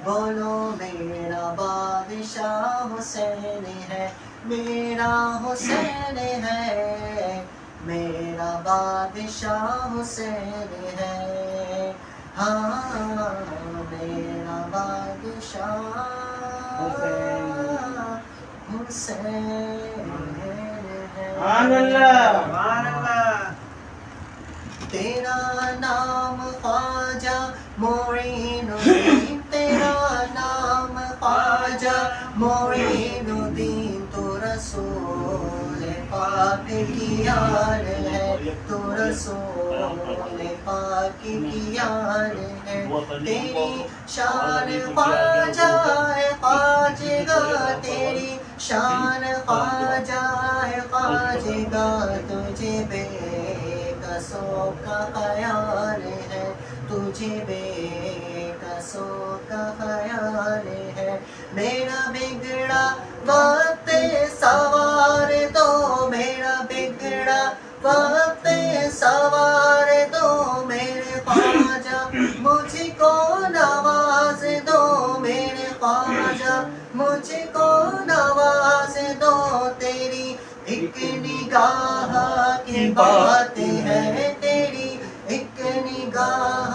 بولو میرا بادشاہ حسین ہے، میرا حسین ہے، میرا بادشاہ حسین ہے، ہاں میرا بادشاہ حسین ہے۔ سبحان اللہ، تیرا نام خواجہ معین الدین، تیرا نام خواجہ معین الدین، تو رسول پاک کی یار ہے، تو رسول پاک کی یار ہے، تیری شان خواجہ ہے خواجگاہ، تیری شان خواجہ ہے خواجگاہ، تجھے بے کسوں کا خیال ہے، تجھے بے کسوں کا خیال ہے، میرا بگڑا وقت سوار دو، میرا بگڑا وقت سوار دو، میرے خواجہ مجھ کو نواز دو، میرے خواجہ مجھ کو نواز دو، تیری ایک نگاہ کی بات ہے، تیری ایک نگاہ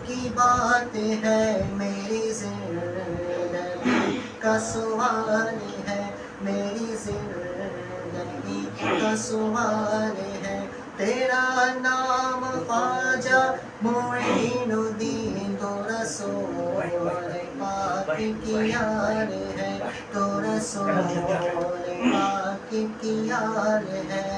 کی بات ہے، میری زندگی کا سوال ہے، میری زندگی کا سوال ہے، تیرا نام خواجہ معین الدین، تو رسول پاک کی یار ہے، تو رسول پاک کی یار ہے،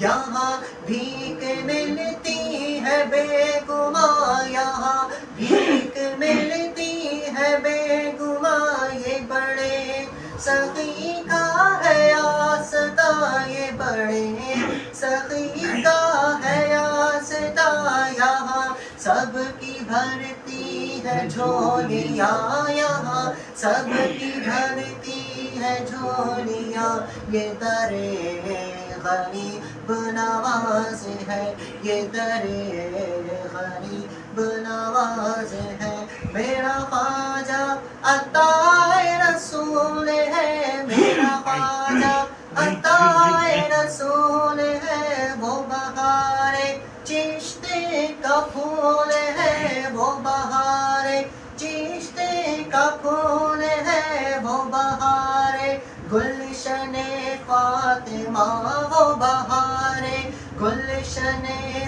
یہاں بھیک ملتی ہے بے گماں، یہاں بھیک ملتی ہے بے گماں، یہ بڑے سخی کا ہے آستا، یہ بڑے سخی کا ہے آستا، یہاں سب کی بھرتی ہے جھولیاں، یہاں سب کی بھرتی ہے جھولیاں، یہ درے غریب نواز ہے، یہ درے غریب نواز ہے، میرا خواجہ عطائے رسول ہے، میرا خواجہ عطائے رسول ہے، وہ بہار چشت کا پھول ہے، وہ بہار چشت کا پھول ہے، وہ بہار گلشن فاطمہ، وہ بہار گلشن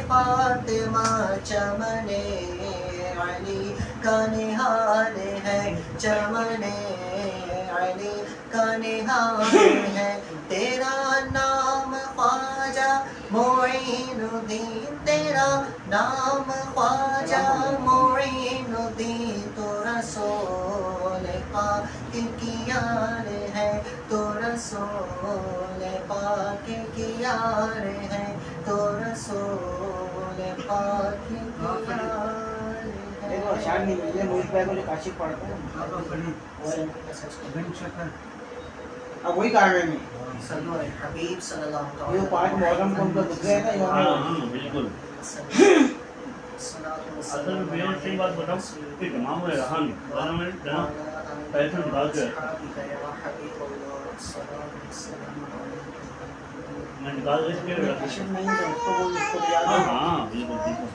فاطمہ، چمن علی کا نہال ہے، چمن علی کا نہال ہے، تیرا نام خواجہ معین الدین، تیرا نام خواجہ معین الدین، تو رسول پاک کی یار ہے، تو رسول پاک کی یار ہے، تو رسول پاک کی یار دیکھو شان نہیں ملے محیط بھائی کو جو کاشف پڑھتا ہے اب وہی کار میں صلو علی حبیب صلی اللہ علیہ یہ 5 محرم کو ان کا گزرے ہے نا ہاں یوم ہاں بالکل وسلم، اصل میں میں صحیح بات بتاؤں کہ تمام میں رہا نہیں ورنہ میں جناب پیسے نکال کے میں نکال اس کے رکھا کاشف نہیں ہے اس کو وہ اس کو یاد ہاں ہے ہاں بالکل بالکل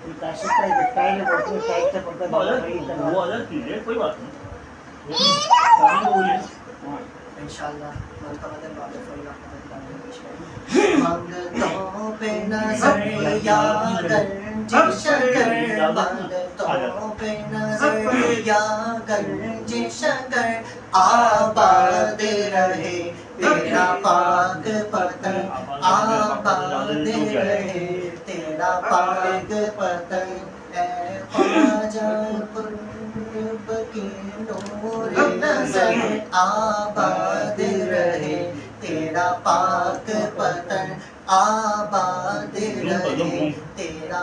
یہ کاشف کا ایک اسٹائل ہے بڑھتے اسٹائل سے پڑھتا ہے وہ الگ چیز ہے کوئی بات نہیں کام تو وہی ہے ہاں انشاءاللہ منگتوں پہ نظر یا گنج شکر، منگتوں پہ نظر یا گنج شکر، آباد رہے تیرا پاک پتن، آباد رہے تیرا پاک پتن، اے خواجہ قرب کی نور نظر، آباد رہے تیرا پاک پتن، آباد رہے تیرا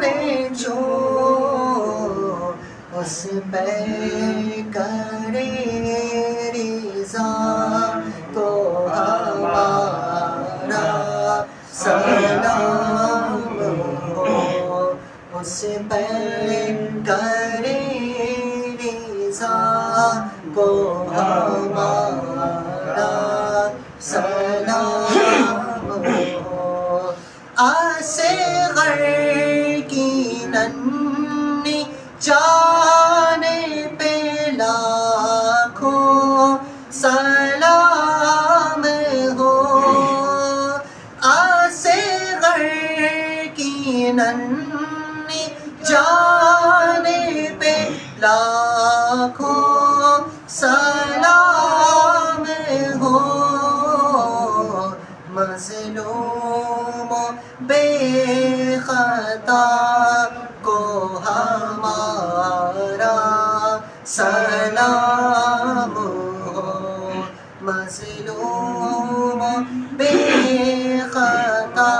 نے جو اس پہ کرے رضا تو ہمارا سلام ہو اس پہ کرے رضا کو ہمارا سلام ہو اصغر کی ننھی جان پہ لاکھوں سلام ہو اصغر کی ننھی جان پہ لاکھوں سلام ہو مظلوم و بے خطا کو ہمارا سلام ہو مظلوم و بے خطا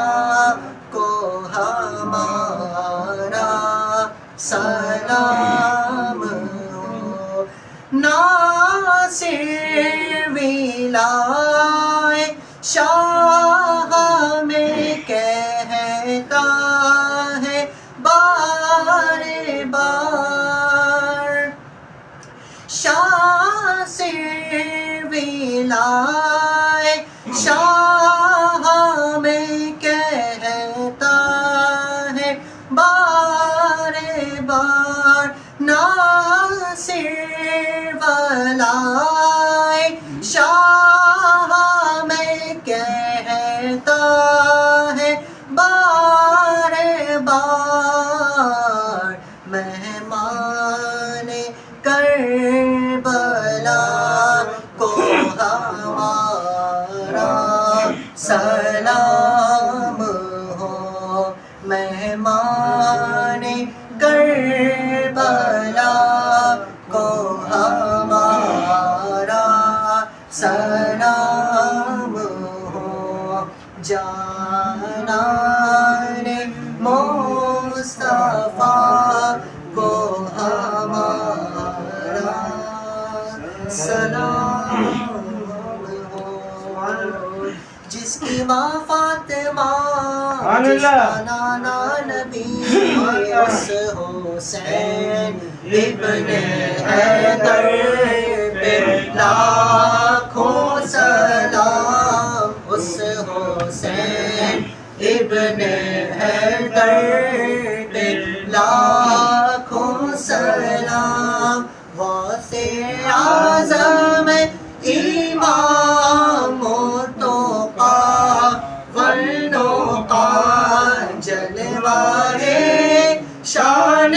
کو ہمارا سلام ہو ناصر ولائے شاہ میں کہتا ہے بار بار شاہ سے ولائے شاہ میں کہتا ہے بار بار ناصر ولائے شاہ میں کہتا ہے بار بار مہمان کربلا کو ہمارا سلام ہو مہمان کربلا کو ہمارا سلام ہو جانان مصطفیٰ کو ہمارا سلام ہو جس کی ماں فاطمہ جس کا نانا نبی اس حسین ابن حیدر پہ لاکھوں سلام اس حسین ابن حیدر پہ لاکھوں سلام غوث اعظم امام توقا والنقا جلوہ شان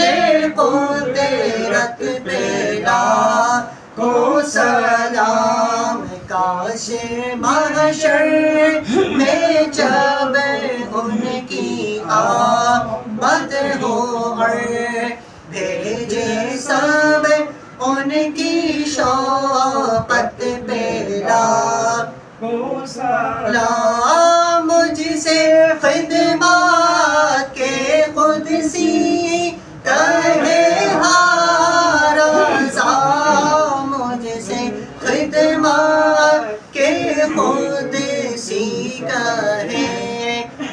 قدرت پہ لاکھوں سلام کاش محشر میں جب ان کی آمد ہو اور بھیجے سب ان کی شوقت پہ لاکھوں سلام مجھ سے خدمات کے قدسی کہے ہر رضا مجھ سے خدمات کے قدسی کہے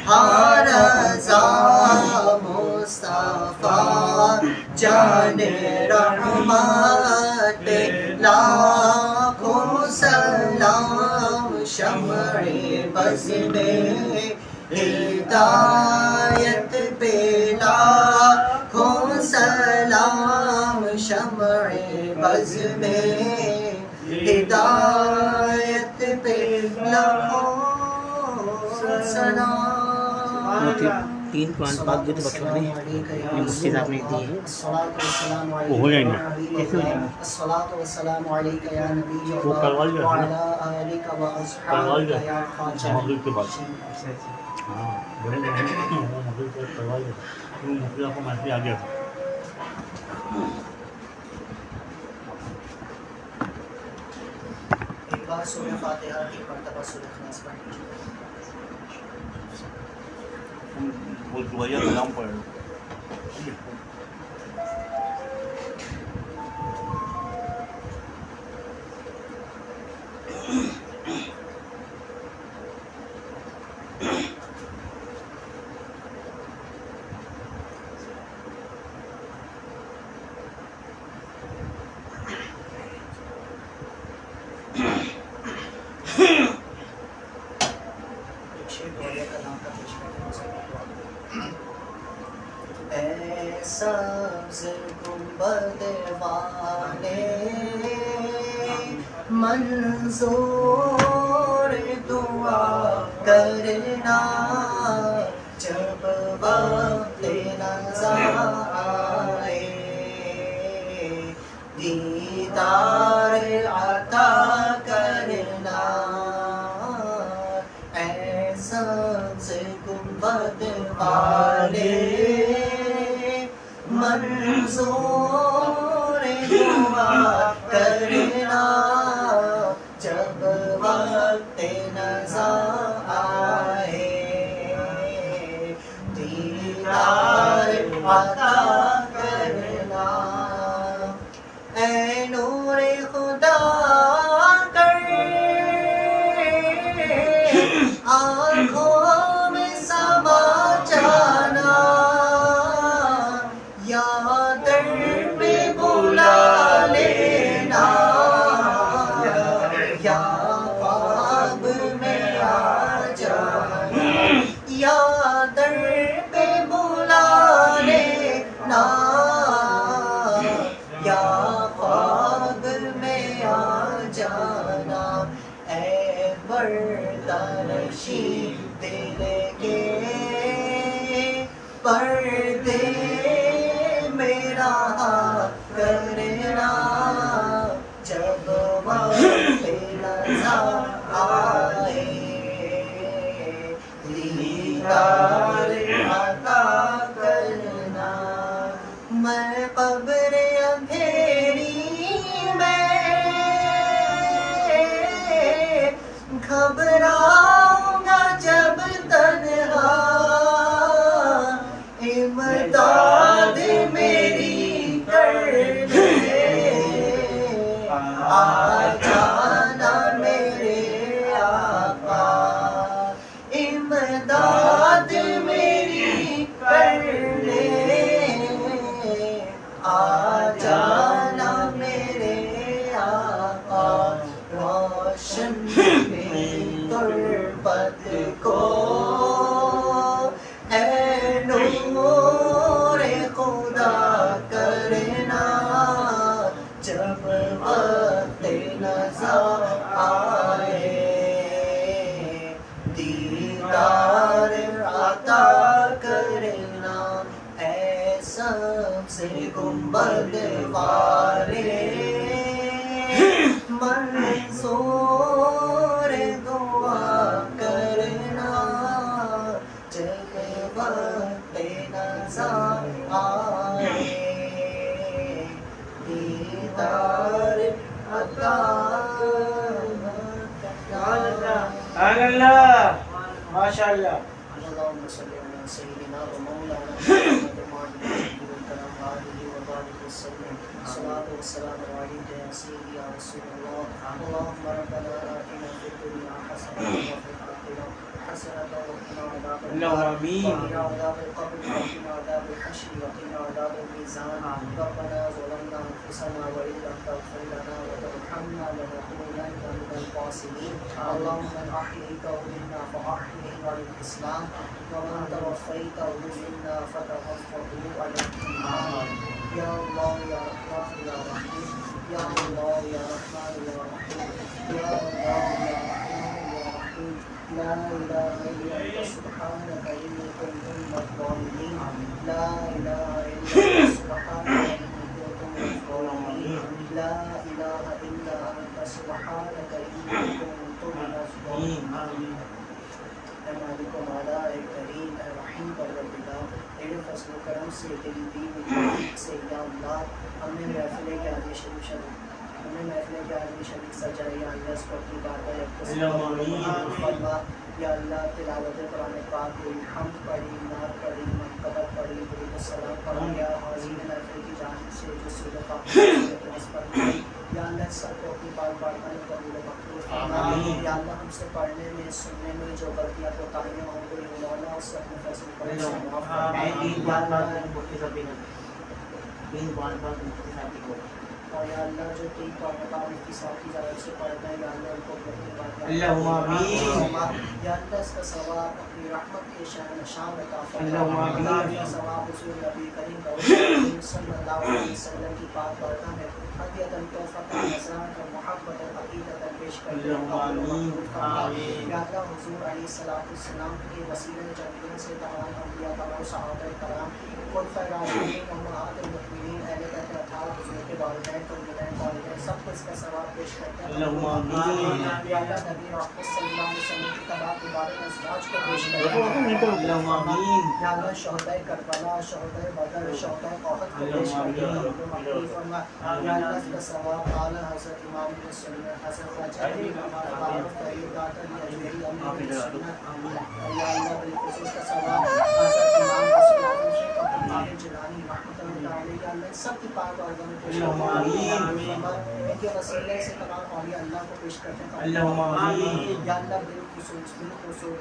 ہر رضا مصطفیٰ جان رحمت پہ لاکھوں سلام شمع بز میں ہدایت پہ لاکھوں سلام شمع بز میں ہدایت پہ لاکھوں سلام 3 پانچ جو تو بچوں نے مفتی صاحب نے دی ہے وہ ہو جائیں گے الصلاۃ والسلام علیک یا نبی وہ کروا لیا وعلی آلک و اصحابک یا خواجہ مغرب کے بعد ہاں بڑے مغرب کے کروا لیا مفتی کو میسج آ گیا تھا ایک بار سورہ فاتحہ کی مرتبہ سورہ اخلاص پڑھ لیجیے وہ دوبارہ کلام پڑھ لو. سبز گنبد والے منظور دعا کرنا جب وقت نظر آئے دیدار عطا کرنا اے سبز گنبد والے منظور دعا کرنا جب وقت نظر آئے دیدار عطا کرنا اے نور خدا کر آنکھوں میں سما جانا یا در پہ بلا لینا یا خواب میں آ جانا یا در پہ بلا لینا یا خواب میں آ جانا اے برداشی دل کے پردے میرا کرنا جب وقت نظر آئے دیدار عطا کرنا میں قبر اندھیری میں گھبراؤں گا جب تنہا امداد میری کرنے آ جانا میرے آقا امداد میری کرنے آ جانا میرے آقا روشن میری غربت کو اے نور خدا کرنا جب وقت نظر آئے دیدار عطا کرنا اے سبز گنبد والے منظور دعا کرنا جب وقت نظر آئے دیدار عطا اللہ ماشاء اللہ. اللهم صل على سيدنا ومولانا محمد وعلى آله وصحبه وسلم الصلاة والسلام عليك يا سيدي يا رسول الله اللهم ربنا آتنا في الدنيا حسنة وفي الآخرة حسنة وقنا عذاب النار وقنا عذاب القبر وقنا عذاب الحشر وقنا عذاب الميزان ربنا ظلمنا أنفسنا وإن لم تغفر لنا وترحمنا لنكونن من الخاسرين اللهم من أحييته منا فأحيه على الإسلام ومن توفيته منا فتوفه على الإيمان يا الله يا رحمن يا رحيم يا الله يا رحمن يا رحيم يا الله يا رحمن يا رحيم لا إله إلا أنت سبحانك إني كنت من الظالمين لا إله إلا أنت سبحانك إني كنت من الظالمين لا إله إلا أنت سبحانك إني كنت من الظالمين اے مالک و مولا اے کریم اے رحیم پروردگار تیرے فضل و کرم سے تیری دی ہوئی توفیق سے یا اللہ ہم نے محفل کے آدمی شریف سجائی اللہ اس کو اپنی بارگاہ فرما یا اللہ تلاوت قرآن پاک ہوئی، حمد پڑھی، نعت پڑھی، منقبت پڑھی، درود السلام پڑھا، یا حاضرین محفل کی جانب سے جو سورۃ فاتحہ پڑھی، یا اللہ سب کو اپنی پاک بارگاہ میں قبول و مقبول فرما۔ یا اللہ ہم سے پڑھنے میں سننے میں جو غلطیاں کوتاہیاں ہوں گئی مولا اس سے اپنے فضل کرم سے معاف فرما۔ یا اللہ اور یا اللہ جو تین مقام کی ساتھی جانب سے پڑھنا ہے یا اللہ ان کو اپنی بارگاہ میں اللہم آمین۔ یا اللہ اس کا ثواب اپنی رحمت کے شان عطا اللہم فرما۔ آمین۔ اللہ کا ثواب حضور نبی کریم صلی اللہ علیہ وسلم کی پاک بارگاہ میں ہدیۃ تحفۃ نذران اور محبت عقیدت پیش کرتے ہیں۔ اللہم آمین۔ یا اللہ حضور علیہ السلام کے وسیلے جمیل سے تمام انبیاء تمام صحابہ کرام خلفائے راشدین امہات المؤمنین اہل بیت اطہار حضور کے والدین والدین سب کو اس کا ثواب پیش کرتے ہیں۔ اللہم آمین۔ یا اللہ نبی رحمت صلی اللہ علیہ وسلم کی تمام مبارک ازواج کو پیش کرتے ہیں۔ اللہم آمین۔ یا اللہ شہدائے کربلا، شہدائے بدر، شہدائے احد کو پیش کرتے ہیں۔ مقبول فرما۔ یا اللہ اس کا ثواب اعلیٰ حضرت امام سنت حضرت خواجہ معروف فرید داتا علی اجمیری امیر سنت، یا اللہ بالخصوص کا ثواب حضرت امام حسن اعظم شیخ عبد القادر جیلانی رحمۃ اللہ علیہ، یا اللہ سب کی پاک بارگاہ میں پیش کرتے ہیں۔ ان کے وسیلے سے تمام اولیاء اللہ کو پیش کرتے ہیں۔ اللہم آمین۔ یا اللہ بالخصوص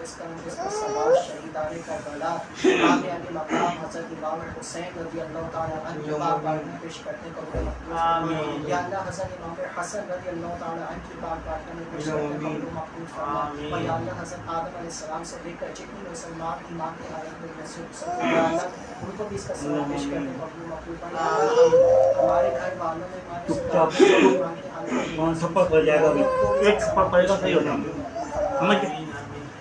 اس کا ثواب شہیدان کربلا امام علی مقام حضرت امام حسین رضی اللہ تعالیٰ عنہ کی پاک بارگاہ میں پیش کرتے ہیں۔ قبول مقبول فرما۔ یا اللہ حضرت امام حسن رضی اللہ تعالیٰ عنہ کی پاک بارگاہ میں پیش کرتے ہیں۔ قبول مقبول فرما۔ اور یا اللہ حضرت آدم علیہ السلام سے لے کر جتنے مسلمان ایمان کی حالت میں نصیب یا اللہ ان کو بھی اس کا ثواب پیش کرتے ہیں۔ قبول مقبول فرما۔ ہمارے گھر والوں میں ایمان کی حالت میں وہاں چھپا پڑ جائے گا ابھی، ایک چھپا پڑے گا صحیح ہو جائے گا، سمجھ گئے؟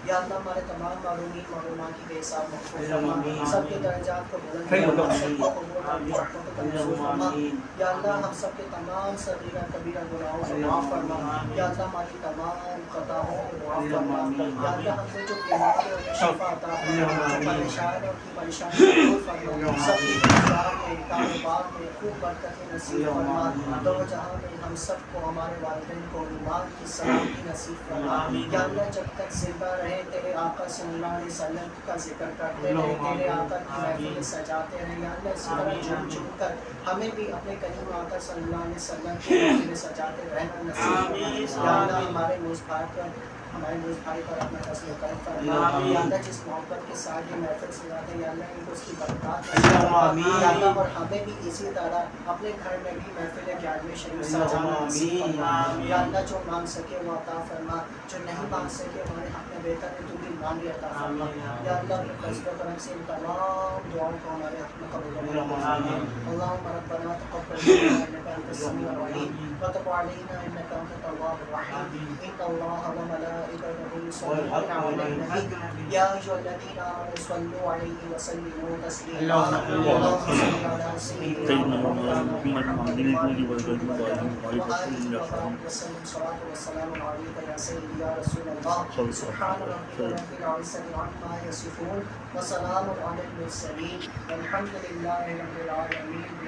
یا اللہ ہمارے تمام معلومین معلومات کی بے حساب مغفرت فرما، سب کے درجات کو بلند صحیح ہوگا۔ فرما، سب کو قبول اور رحمت کا نزول فرما۔ یا اللہ ہم سب کے تمام صغیرہ کبیرہ گناہوں کو معاف فرما۔ یا اللہ ہماری تمام خطاؤں کو معاف فرما۔ یا اللہ ہم سے جو بیمار ہے انہیں شفا عطا فرما، جو پریشان ہے ان کی پریشانی کو دور فرما، سب کی روزگار میں کاروبار میں خوب برکت نصیب فرما، دو جہاں میں ہم سب کو ہمارے والدین کو ایمان کی سلامتی نصیب فرما۔ یا اللہ جب تک زندہ رہے تیرے آقا صلی اللہ علیہ وسلم کا ذکر کرتے رہے، تیرے آقا کی محفلیں سجاتے رہے۔ یا اللہ اسی طرح جھوم جھوم کر ہمیں بھی اپنے کریم آقا صلی اللہ علیہ وسلم کی محفلیں سجاتے رہنا نصیب فرما۔ یا اللہ ہمارے موز بھائی پر اپنا فضل و کرم فرما۔ یا اللہ جس محبت کے ساتھ یہ محفل سجاتے ہیں یا اللہ ان کو اس کی برکات فرما۔ یا اللہ اور ہمیں بھی اسی طرح اپنے گھر میں بھی محفل 11ویں شریف سجانا نصیب فرما۔ یا اللہ جو مانگ سکے وہ عطا فرما، جو نہیں مانگ سکے ہمارے حق میں بہتر ہے تو بھی مانگ عطا فرما۔ یا اللہ اپنے فضل و کرم سے ان تمام دعاؤں کو ہمارے حق میں قبول فرما۔ اللہم ربنا تقبل منا انک انت السمیع العلیم وتب علینا انک انت التواب الرحیم۔ ان اللہ وملائکتہ یصلون علی النبی یا ایھا الذین آمنوا صلوا علیہ وسلموا تسلیما۔ اللہم صل علی سیدنا محمد وسلم صلاۃ وسلام علیک یا سیدی یا رسول اللہ۔ سبحان ربک رب العزۃ عما یصفون وسلام علی المرسلین والحمد للہ رب العالمین۔